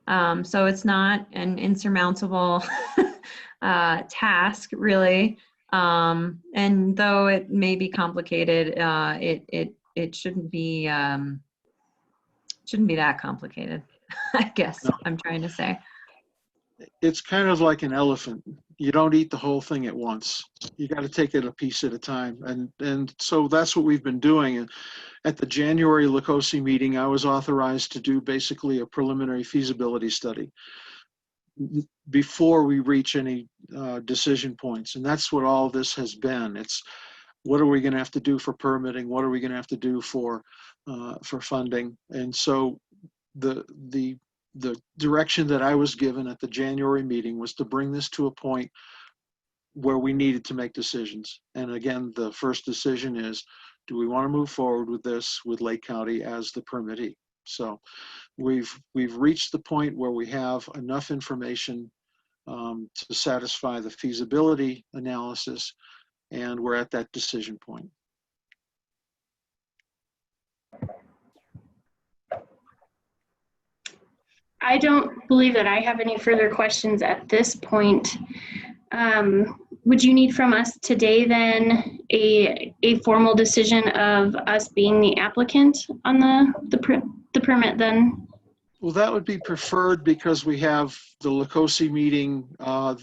So it's not an insurmountable task, really. And though it may be complicated, it shouldn't be that complicated. I guess I'm trying to say. It's kind of like an elephant. You don't eat the whole thing at once. You got to take it a piece at a time. And so that's what we've been doing. And at the January Lacaze meeting, I was authorized to do basically a preliminary feasibility study before we reach any decision points. And that's what all this has been. It's what are we going to have to do for permitting? What are we going to have to do for funding? And so the direction that I was given at the January meeting was to bring this to a point where we needed to make decisions. And again, the first decision is, do we want to move forward with this with Lake County as the permittee? So we've reached the point where we have enough information to satisfy the feasibility analysis, and we're at that decision point. I don't believe that I have any further questions at this point. Would you need from us today then a formal decision of us being the applicant on the permit then? Well, that would be preferred because we have the Lacaze meeting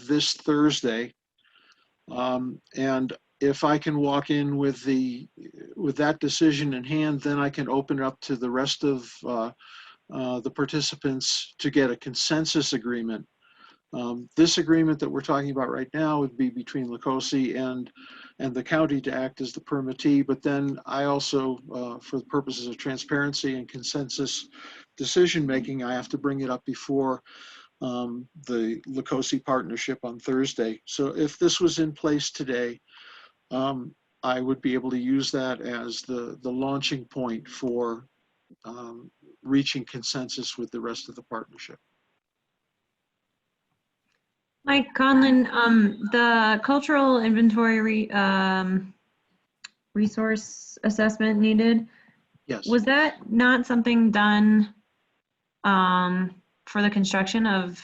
this Thursday. And if I can walk in with that decision in hand, then I can open it up to the rest of the participants to get a consensus agreement. This agreement that we're talking about right now would be between Lacaze and the county to act as the permittee, but then I also, for the purposes of transparency and consensus decision-making, I have to bring it up before the Lacaze partnership on Thursday. So if this was in place today, I would be able to use that as the launching point for reaching consensus with the rest of the partnership. Mike Conlon, the cultural inventory resource assessment needed. Yes. Was that not something done for the construction of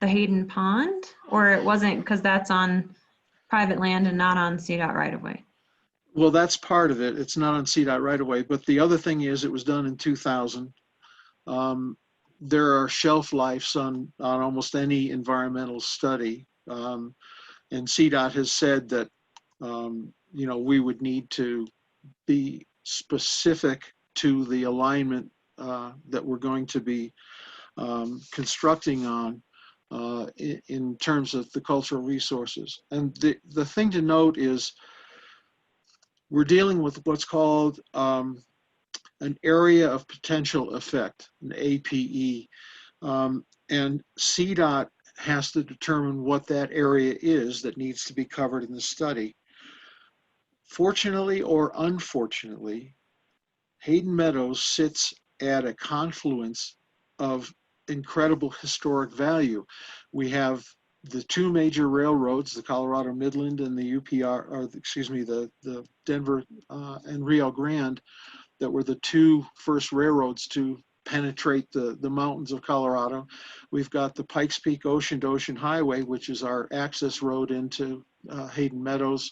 the Hayden Pond, or it wasn't because that's on private land and not on Cdot right of way? Well, that's part of it. It's not on Cdot right away, but the other thing is it was done in 2000. There are shelf lives on almost any environmental study. And Cdot has said that, you know, we would need to be specific to the alignment that we're going to be constructing on in terms of the cultural resources. And the thing to note is we're dealing with what's called an area of potential effect, an APE. And Cdot has to determine what that area is that needs to be covered in the study. Fortunately or unfortunately, Hayden Meadows sits at a confluence of incredible historic value. We have the two major railroads, the Colorado Midland and the UPR, or excuse me, the Denver and Rio Grande, that were the two first railroads to penetrate the mountains of Colorado. We've got the Pikes Peak Ocean to Ocean Highway, which is our access road into Hayden Meadows.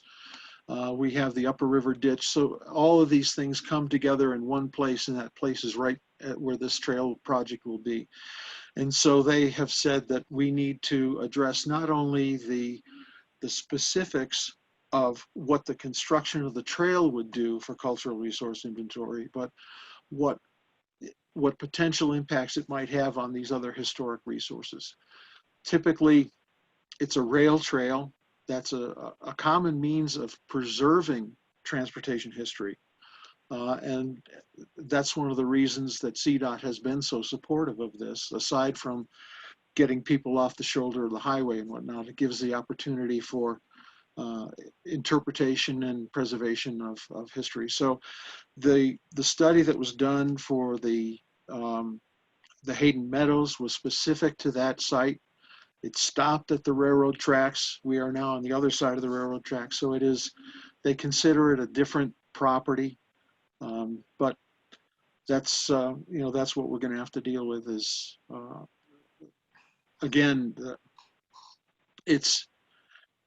We have the Upper River Ditch. So all of these things come together in one place, and that place is right at where this trail project will be. And so they have said that we need to address not only the specifics of what the construction of the trail would do for cultural resource inventory, but what potential impacts it might have on these other historic resources. Typically, it's a rail trail. That's a common means of preserving transportation history. And that's one of the reasons that Cdot has been so supportive of this, aside from getting people off the shoulder of the highway and whatnot. It gives the opportunity for interpretation and preservation of history. So the study that was done for the Hayden Meadows was specific to that site. It stopped at the railroad tracks. We are now on the other side of the railroad tracks. So it is they consider it a different property. But that's, that's what we're going to have to deal with is, again, it's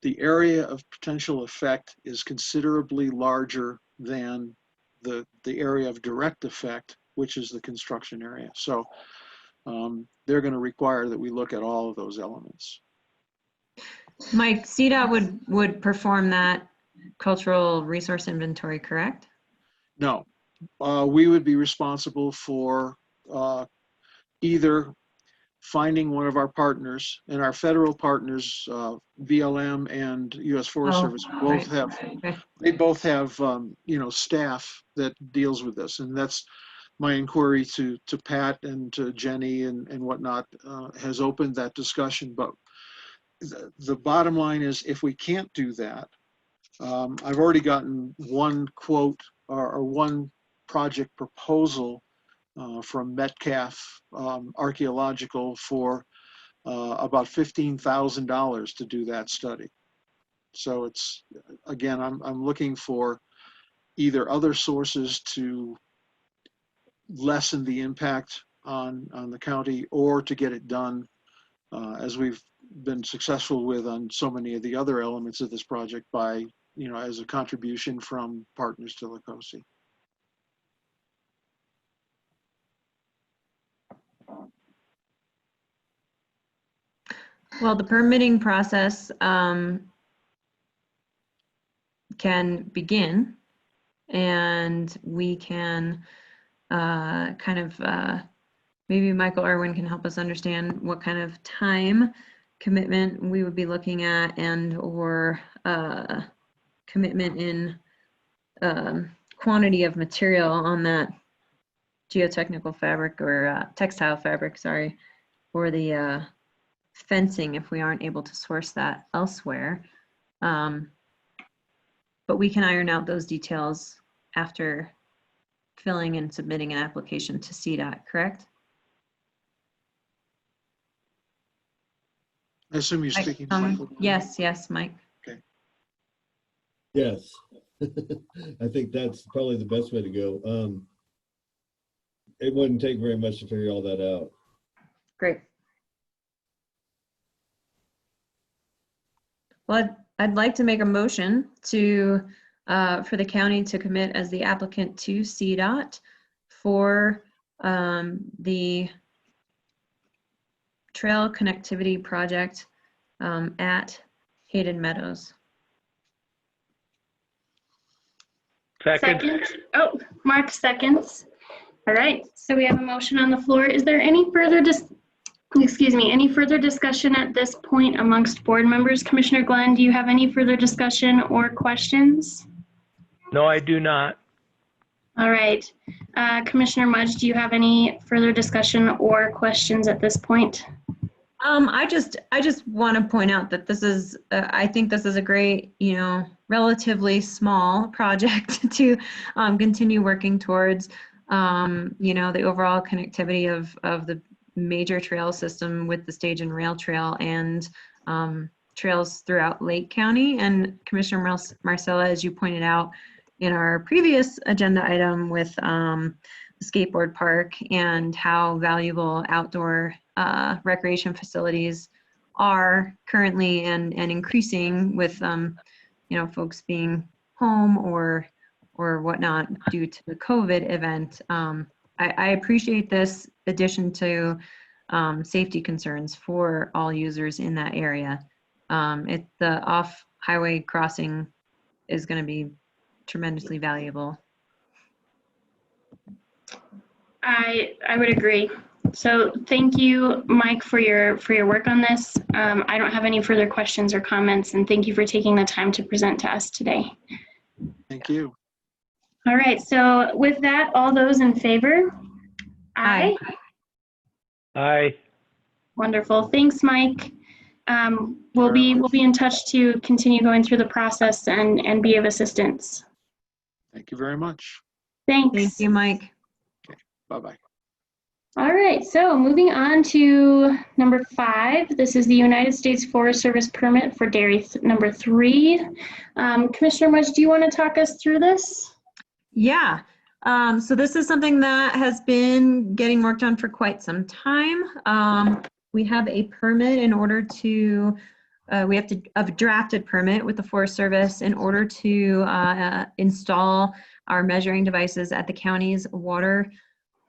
the area of potential effect is considerably larger than the area of direct effect, which is the construction area. So they're going to require that we look at all of those elements. Mike, Cdot would perform that cultural resource inventory, correct? No, we would be responsible for either finding one of our partners, and our federal partners, VLM and U.S. Forest Service, both have, they both have, staff that deals with this, and that's my inquiry to Pat and to Jenny and whatnot has opened that discussion. But the bottom line is, if we can't do that, I've already gotten one quote or one project proposal from Metcalf Archaeological for about $15,000 to do that study. So it's, again, I'm looking for either other sources to lessen the impact on the county, or to get it done as we've been successful with on so many of the other elements of this project by, as a contribution from partners to Lacaze. Well, the permitting process can begin, and we can maybe Michael Irwin can help us understand what kind of time commitment we would be looking at, and or commitment in quantity of material on that geotechnical fabric or textile fabric, sorry, or the fencing if we aren't able to source that elsewhere. But we can iron out those details after filling and submitting an application to Cdot, correct? I assume you're speaking to Michael. Yes, Mike. Okay. Yes. I think that's probably the best way to go. It wouldn't take very much to figure all that out. Great. Well, I'd like to make a motion to for the county to commit as the applicant to Cdot for the trail connectivity project at Hayden Meadows. Second. Oh, Mark seconds. All right, so we have a motion on the floor. Is there any further any further discussion at this point amongst board members? Commissioner Glenn, do you have any further discussion or questions? No, I do not. All right. Commissioner Mudge, do you have any further discussion or questions at this point? I just want to point out that this is, I think this is a great, relatively small project to continue working towards, the overall connectivity of the major trail system with the stage and rail trail and trails throughout Lake County. And Commissioner Marcella, as you pointed out in our previous agenda item with the skateboard park and how valuable outdoor recreation facilities are currently and increasing with folks being home or whatnot due to the COVID event. I appreciate this addition to safety concerns for all users in that area. The off-highway crossing is going to be tremendously valuable. I would agree. So thank you, Mike, for your work on this. I don't have any further questions or comments, and thank you for taking the time to present to us today. Thank you. All right, so with that, all those in favor? Aye. Aye. Wonderful. Thanks, Mike. We'll be in touch to continue going through the process and be of assistance. Thank you very much. Thanks. Thank you, Mike. Okay. Bye-bye. All right, so moving on to number 5. This is the United States Forest Service permit for dairy number 3. Commissioner Mudge, do you want to talk us through this? Yeah. So this is something that has been getting worked on for quite some time. We have a permit in order to, we have to have a drafted permit with the Forest Service in order to install our measuring devices at the county's water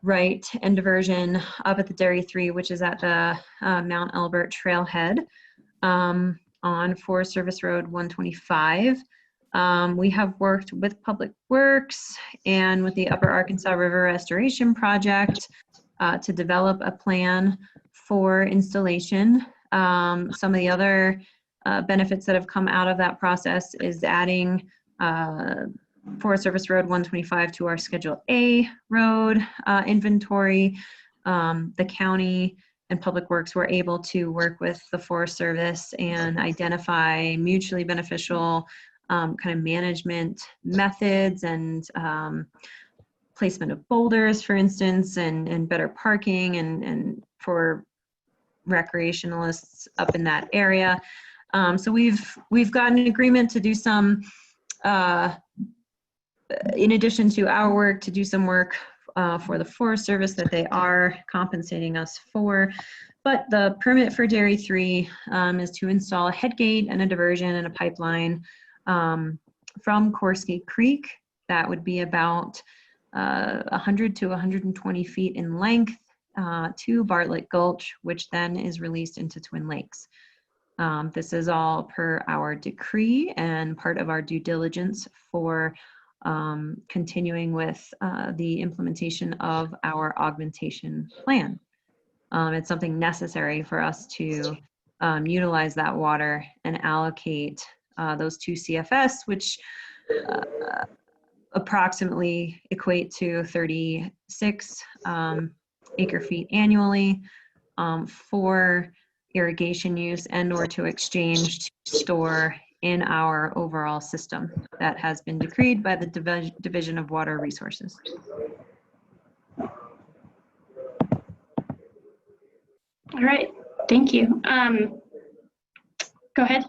right and diversion up at the Dairy 3, which is at the Mount Elbert Trailhead on Forest Service Road 125. We have worked with Public Works and with the Upper Arkansas River Restoration Project to develop a plan for installation. Some of the other benefits that have come out of that process is adding Forest Service Road 125 to our Schedule A road inventory. The county and Public Works were able to work with the Forest Service and identify mutually beneficial kind of management methods and placement of boulders, for instance, and better parking and for recreationalists up in that area. So we've got an agreement to do some, in addition to our work, to do some work for the Forest Service that they are compensating us for. But the permit for Dairy 3 is to install a headgate and a diversion and a pipeline from Korsky Creek. That would be about 100 to 120 feet in length to Bartlett Gulch, which then is released into Twin Lakes. This is all per our decree and part of our due diligence for continuing with the implementation of our augmentation plan. It's something necessary for us to utilize that water and allocate those 2 CFS, which approximately equate to 36 acre feet annually for irrigation use and or to exchange to store in our overall system that has been decreed by the Division of Water Resources. All right, thank you. Go ahead.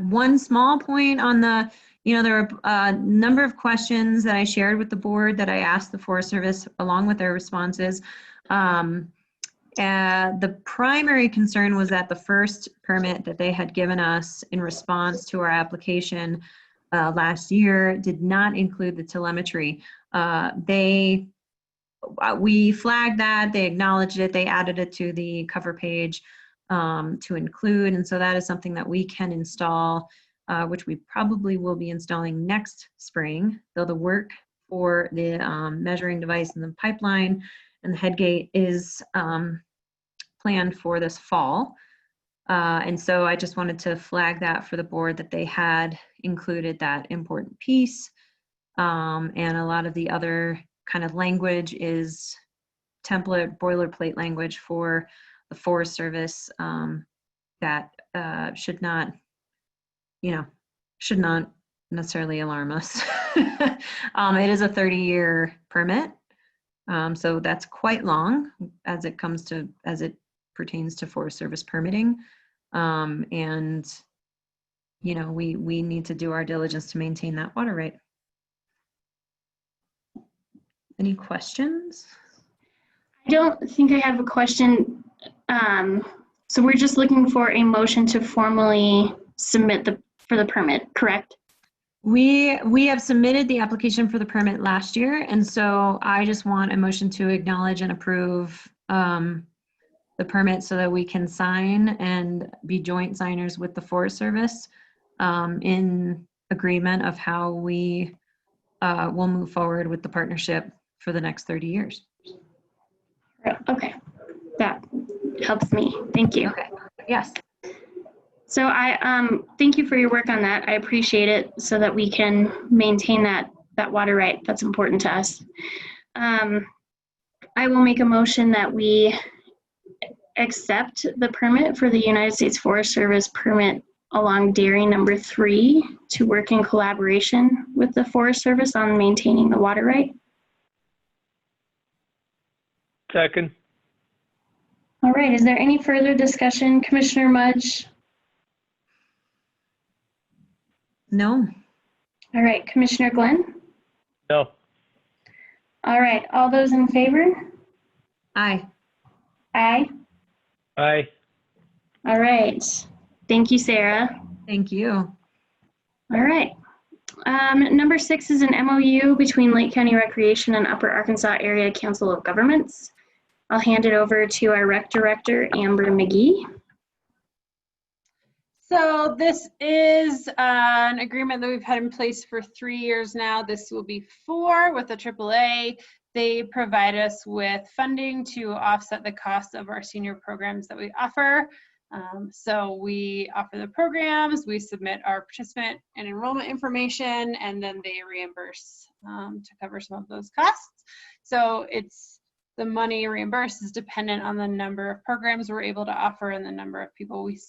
One small point on the, there were a number of questions that I shared with the board that I asked the Forest Service along with their responses. The primary concern was that the first permit that they had given us in response to our application last year did not include the telemetry. We flagged that, they acknowledged it, they added it to the cover page to include, and so that is something that we can install, which we probably will be installing next spring, though the work for the measuring device and the pipeline and the headgate is planned for this fall. And so I just wanted to flag that for the board that they had included that important piece. And a lot of the other kind of language is template boilerplate language for the Forest Service that should not necessarily alarm us. It is a 30-year permit. So that's quite long as it pertains to Forest Service permitting. And, we need to do our diligence to maintain that water right. Any questions? I don't think I have a question. So we're just looking for a motion to formally submit for the permit, correct? We have submitted the application for the permit last year, and so I just want a motion to acknowledge and approve the permit so that we can sign and be joint signers with the Forest Service in agreement of how we will move forward with the partnership for the next 30 years. Okay, that helps me. Thank you. Okay. Yes. So I thank you for your work on that. I appreciate it so that we can maintain that water right. That's important to us. I will make a motion that we accept the permit for the United States Forest Service permit along dairy number 3 to work in collaboration with the Forest Service on maintaining the water right. Second. All right, is there any further discussion? Commissioner Mudge? No. All right, Commissioner Glenn? No. All right, all those in favor? Aye. Aye. Aye. All right. Thank you, Sarah. Thank you. All right. Number 6 is an MOU between Lake County Recreation and Upper Arkansas Area Council of Governments. I'll hand it over to our rec director, Amber McGee. So this is an agreement that we've had in place for 3 years now. This will be 4 with the AAA. They provide us with funding to offset the cost of our senior programs that we offer. So we offer the programs, we submit our participant and enrollment information, and then they reimburse to cover some of those costs. So the money reimbursed is dependent on the number of programs we're able to offer and the number of people we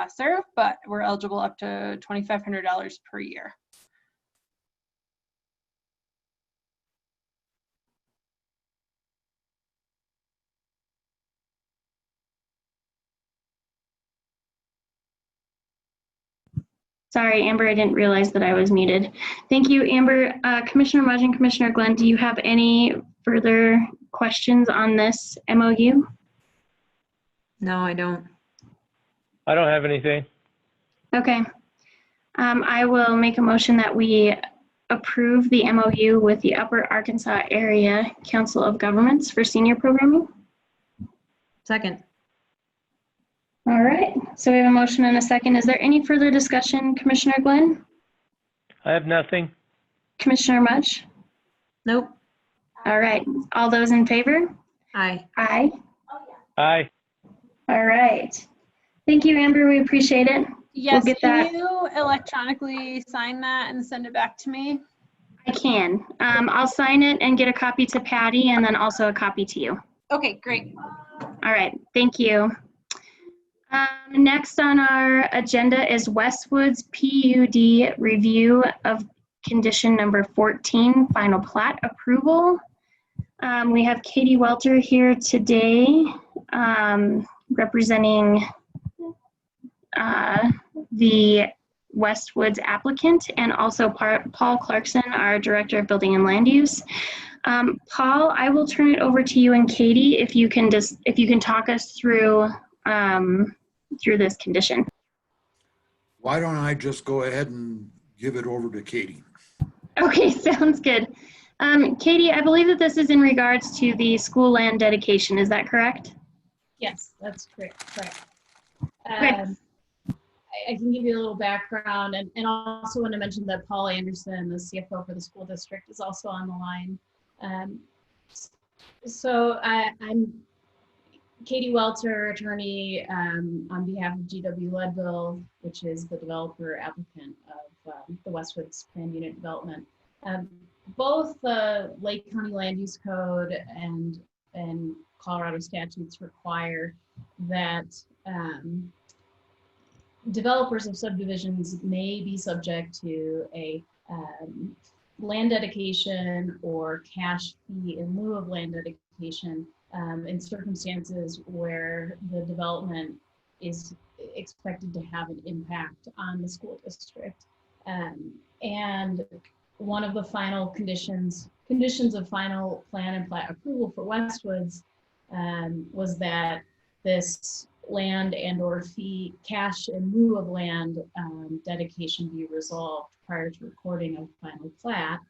serve, but we're eligible up to $2,500 per year. Sorry, Amber, I didn't realize that I was muted. Thank you, Amber. Commissioner Mudge and Commissioner Glenn, do you have any further questions on this MOU? No, I don't. I don't have anything. Okay. I will make a motion that we approve the MOU with the Upper Arkansas Area Council of Governments for senior programming. Second. All right, so we have a motion and a second. Is there any further discussion, Commissioner Glenn? I have nothing. Commissioner Mudge? Nope. All right, all those in favor? Aye. Aye. Aye. All right. Thank you, Amber, we appreciate it. Yes, We'll get can that. you electronically sign that and send it back to me? I can. I'll sign it and get a copy to Patty and then also a copy to you. Okay, great. All right, thank you. Next on our agenda is Westwoods PUD review of condition number 14, final plat approval. We have Katie Welter here today representing the Westwoods applicant, and also Paul Clarkson, our Director of Building and Land Use. Paul, I will turn it over to you and Katie if you can talk us through this condition. Why don't I just go ahead and give it over to Katie? Okay, sounds good. Katie, I believe that this is in regards to the school land dedication. Is that correct? Yes, that's correct. Okay. I can give you a little background, and also want to mention that Paul Anderson, the CFO for the school district, is also on the line. I'm Katie Welter, attorney on behalf of GW Leadville, which is the developer applicant of the Westwoods Plan Unit Development. Both the Lake County Land Use Code and Colorado statutes require that developers of subdivisions may be subject to a land dedication or cash fee in lieu of land dedication in circumstances where the development is expected to have an impact on the school district. And one of the final conditions of final plan and plat approval for Westwoods was that this land and or fee, cash in lieu of land dedication be resolved prior to recording of final plat.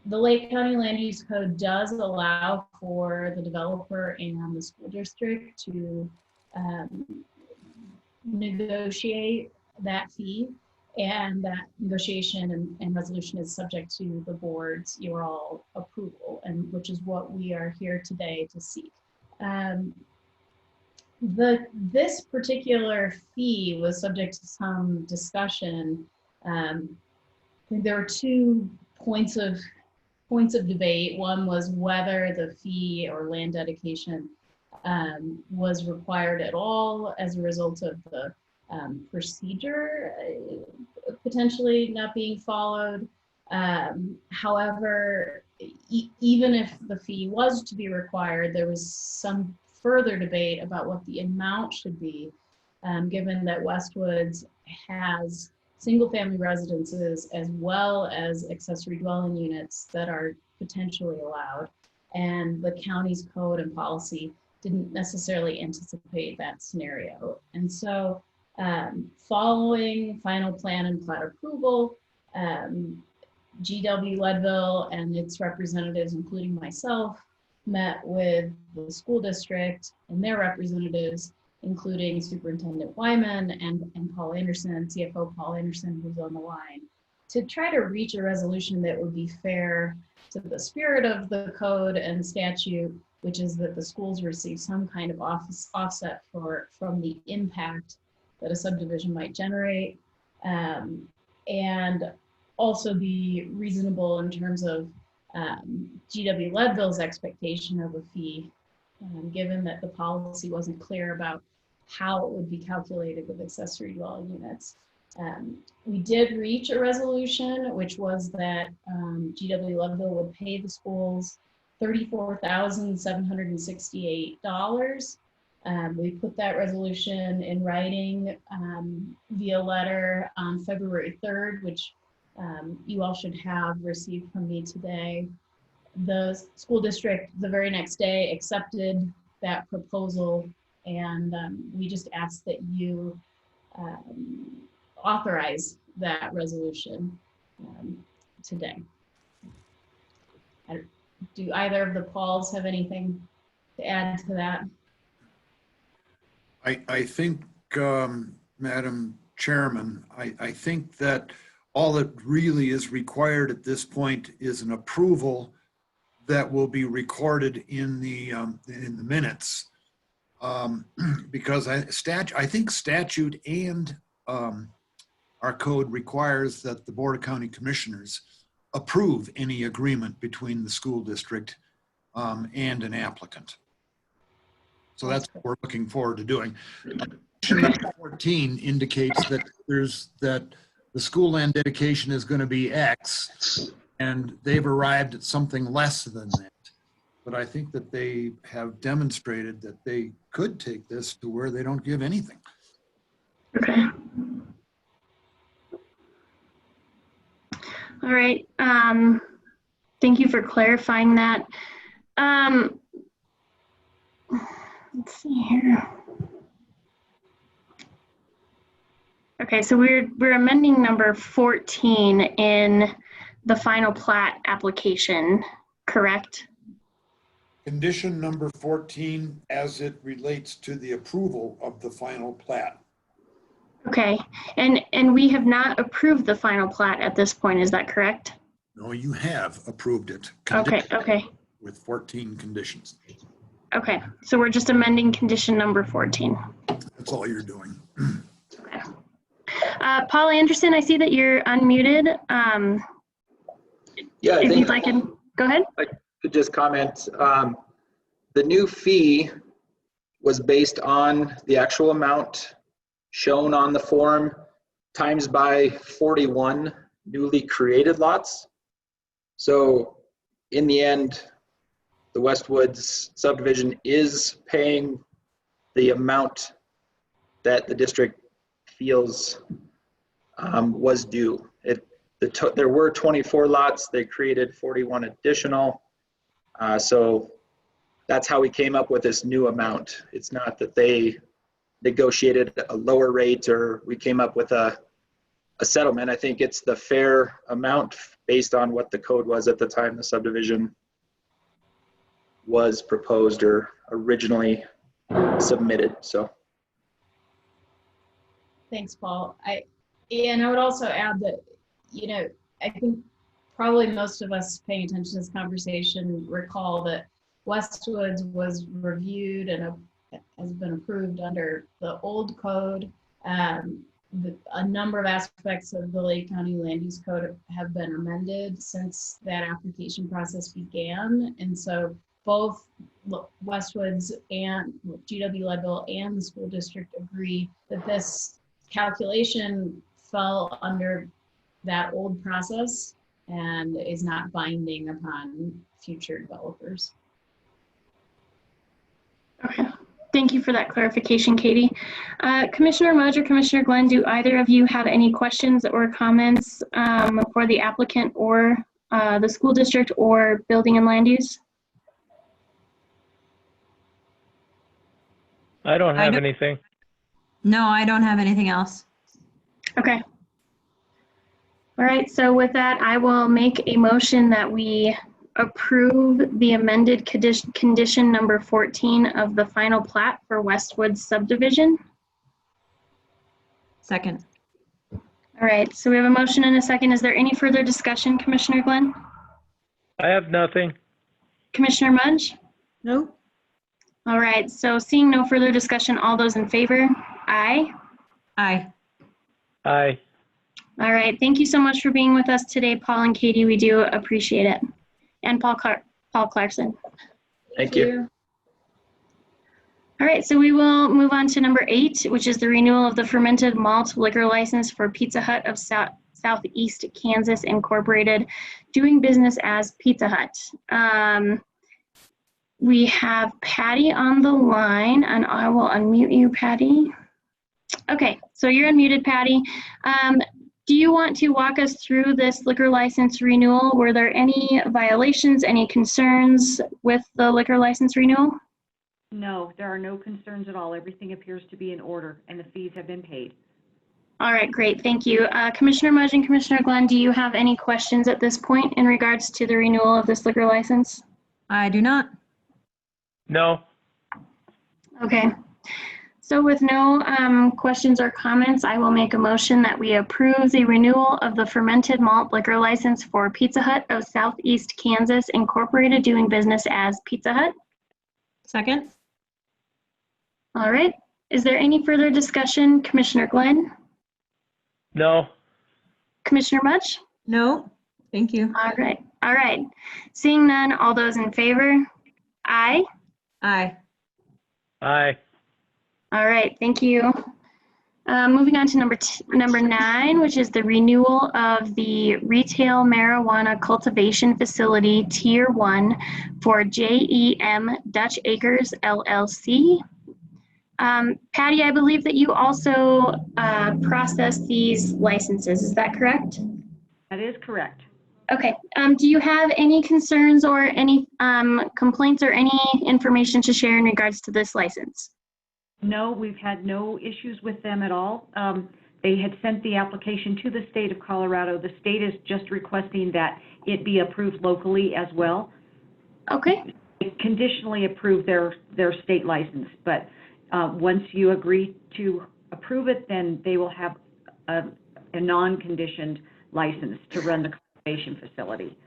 The Lake County Land Use Code does allow for the developer and the school district to negotiate that fee, and that negotiation and resolution is subject to the board's all approval, and which is what we are here today to seek. This particular fee was subject to some discussion. I think there were 2 points of debate. One was whether the fee or land dedication was required at all as a result of the procedure potentially not being followed. However, even if the fee was to be required, there was some further debate about what the amount should be, given that Westwoods has single-family residences as well as accessory dwelling units that are potentially allowed. And the county's code and policy didn't necessarily anticipate that scenario. And so following final plan and plat approval, GW Leadville and its representatives, including myself, met with the school district and their representatives, including Superintendent Wyman and Paul Anderson, CFO Paul Anderson, who's on the line, to try to reach a resolution that would be fair to the spirit of the code and statute, which is that the schools receive some kind of offset from the impact that a subdivision might generate, and also be reasonable in terms of GW Leadville's expectation of a fee, given that the policy wasn't clear about how it would be calculated with accessory dwelling units. We did reach a resolution, which was that GW Leadville would pay the schools $34,768. We put that resolution in writing via letter on February 3rd, which you all should have received from me today. The school district, the very next day, accepted that proposal, and we just asked that you authorize that resolution today. Do either of the Pauls have anything to add to that? I think, Madam Chairman, I think that all that really is required at this point is an approval that will be recorded in the minutes, because I think statute and our code requires that the Board of County Commissioners approve any agreement between the school district and an applicant. So that's what we're looking forward to doing. Condition number 14 indicates that the school land dedication is going to be X, and they've arrived at something less than that. But I think that they have demonstrated that they could take this to where they don't give anything. Okay. All right. Thank you for clarifying that. Let's see here. Okay, so we're amending number 14 in the final plat application, correct? Condition number 14 as it relates to the approval of the final plat. Okay, and we have not approved the final plat at this point, is that correct? No, you have approved it. Okay. With 14 conditions. Okay, so we're just amending condition number 14. That's all you're doing. Okay. Paul Anderson, I see that you're unmuted. Yeah, if you'd like to go ahead. I could just comment. The new fee was based on the actual amount shown on the form times by 41 newly created lots. So in the end, the Westwoods subdivision is paying the amount that the district feels was due. There were 24 lots, they created 41 additional. So that's how we came up with this new amount. It's not that they negotiated a lower rate or we came up with a settlement. I think it's the fair amount based on what the code was at the time the subdivision was proposed or originally submitted. So Thanks, Paul. I would also add that, I think probably most of us paying attention to this conversation recall that Westwoods was reviewed and has been approved under the old code. A number of aspects of the Lake County Land Use Code have been amended since that application process began. And so both Westwoods and GW Leadville and the school district agree that this calculation fell under that old process. and is not binding upon future developers. Okay. Thank you for that clarification, Katie. Commissioner Mudge or Commissioner Glenn, do either of you have any questions or comments for the applicant or the school district or building and land use? I don't have anything. No, I don't have anything else. Okay. All right, so with that, I will make a motion that we approve the amended condition number 14 of the final plat for Westwoods subdivision. Second. All right, so we have a motion and a second. Is there any further discussion, Commissioner Glenn? I have nothing. Commissioner Mudge? No. All right, so seeing no further discussion, all those in favor? Aye. Aye. Aye. All right, thank you so much for being with us today, Paul and Katie. We do appreciate it. And Paul Clarkson. Thank you. All right, so we will move on to number 8, which is the renewal of the fermented malt liquor license for Pizza Hut of Southeast Kansas Incorporated, doing business as Pizza Hut. We have Patty on the line, and I will unmute you, Patty. Okay, so you're unmuted, Patty. Do you want to walk us through this liquor license renewal? Were there any violations, any concerns with the liquor license renewal? No, there are no concerns at all. Everything appears to be in order, and the fees have been paid. All right, great, thank you. Commissioner Mudge and Commissioner Glenn, do you have any questions at this point in regards to the renewal of this liquor license? I do not. No. Okay. So with no questions or comments, I will make a motion that we approve the renewal of the fermented malt liquor license for Pizza Hut of Southeast Kansas Incorporated, doing business as Pizza Hut. Second. All right. Is there any further discussion? Commissioner Glenn? No. Commissioner Mudge? No. Thank you. All right. All right. Seeing none, all those in favor? Aye. Aye. Aye. All right, thank you. Moving on to number 9, which is the renewal of the retail marijuana cultivation facility Tier 1 for JEM Dutch Acres LLC. Patty, I believe that you also process these licenses. Is that correct? That is correct. Okay. Do you have any concerns or any complaints or any information to share in regards to this license? No, we've had no issues with them at all. They had sent the application to the state of Colorado. The state is just requesting that it be approved locally as well. Okay. They conditionally approve their state license, but once you agree to approve it, then they will have a non-conditioned license to run the cultivation facility.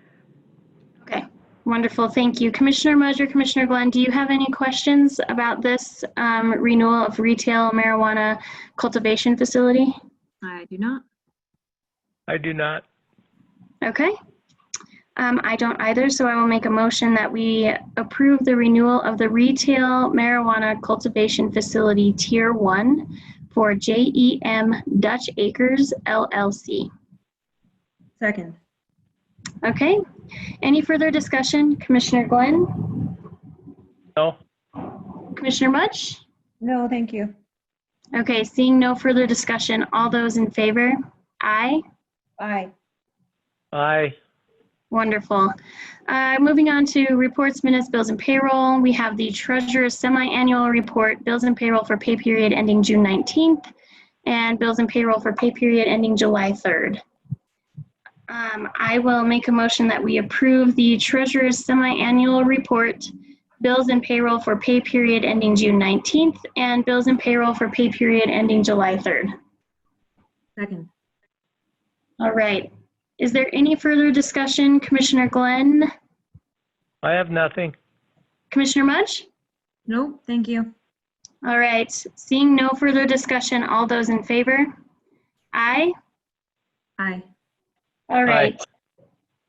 Okay. Wonderful, thank you. Commissioner Mudge or Commissioner Glenn, do you have any questions about this renewal of retail marijuana cultivation facility? I do not. I do not. Okay. I don't either, so I will make a motion that we approve the renewal of the retail marijuana cultivation facility Tier 1 for JEM Dutch Acres LLC. Second. Okay. Any further discussion? Commissioner Glenn? No. Commissioner Mudge? No, thank you. Okay, seeing no further discussion, all those in favor? Aye. Aye. Aye. Wonderful. Moving on to reports, minutes, bills, and payroll. We have the treasurer's semi-annual report, bills and payroll for pay period ending June 19th, and bills and payroll for pay period ending July 3rd. I will make a motion that we approve the treasurer's semi-annual report, bills and payroll for pay period ending June 19th, and bills and payroll for pay period ending July 3rd. Second. All right. Is there any further discussion? Commissioner Glenn? I have nothing. Commissioner Mudge? No, thank you. All right. Seeing no further discussion, all those in favor? Aye. Aye. All right. Aye.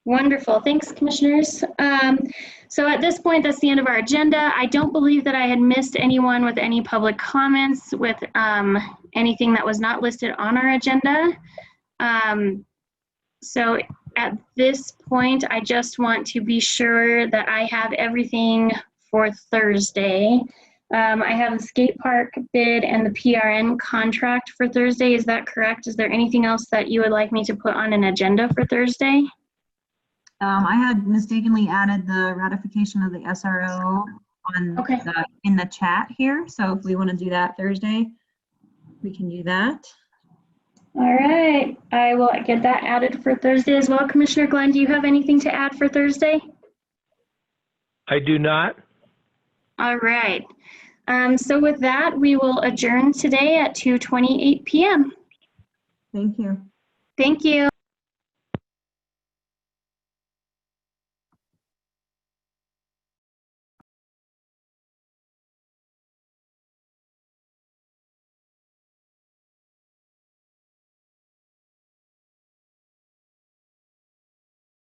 Wonderful. Thanks, commissioners. So at this point, that's the end of our agenda. I don't believe that I had missed anyone with any public comments with anything that was not listed on our agenda. So at this point, I just want to be sure that I have everything for Thursday. I have the skate park bid and the PRN contract for Thursday. Is that correct? Is there anything else that you would like me to put on an agenda for Thursday? I had mistakenly added the ratification of the SRO on Okay. in the chat here. So if we want to do that Thursday, we can do that. All right. I will get that added for Thursday as well. Commissioner Glenn, do you have anything to add for Thursday? I do not. All right. So with that, we will adjourn today at 2:28 p.m. Thank you. Thank you.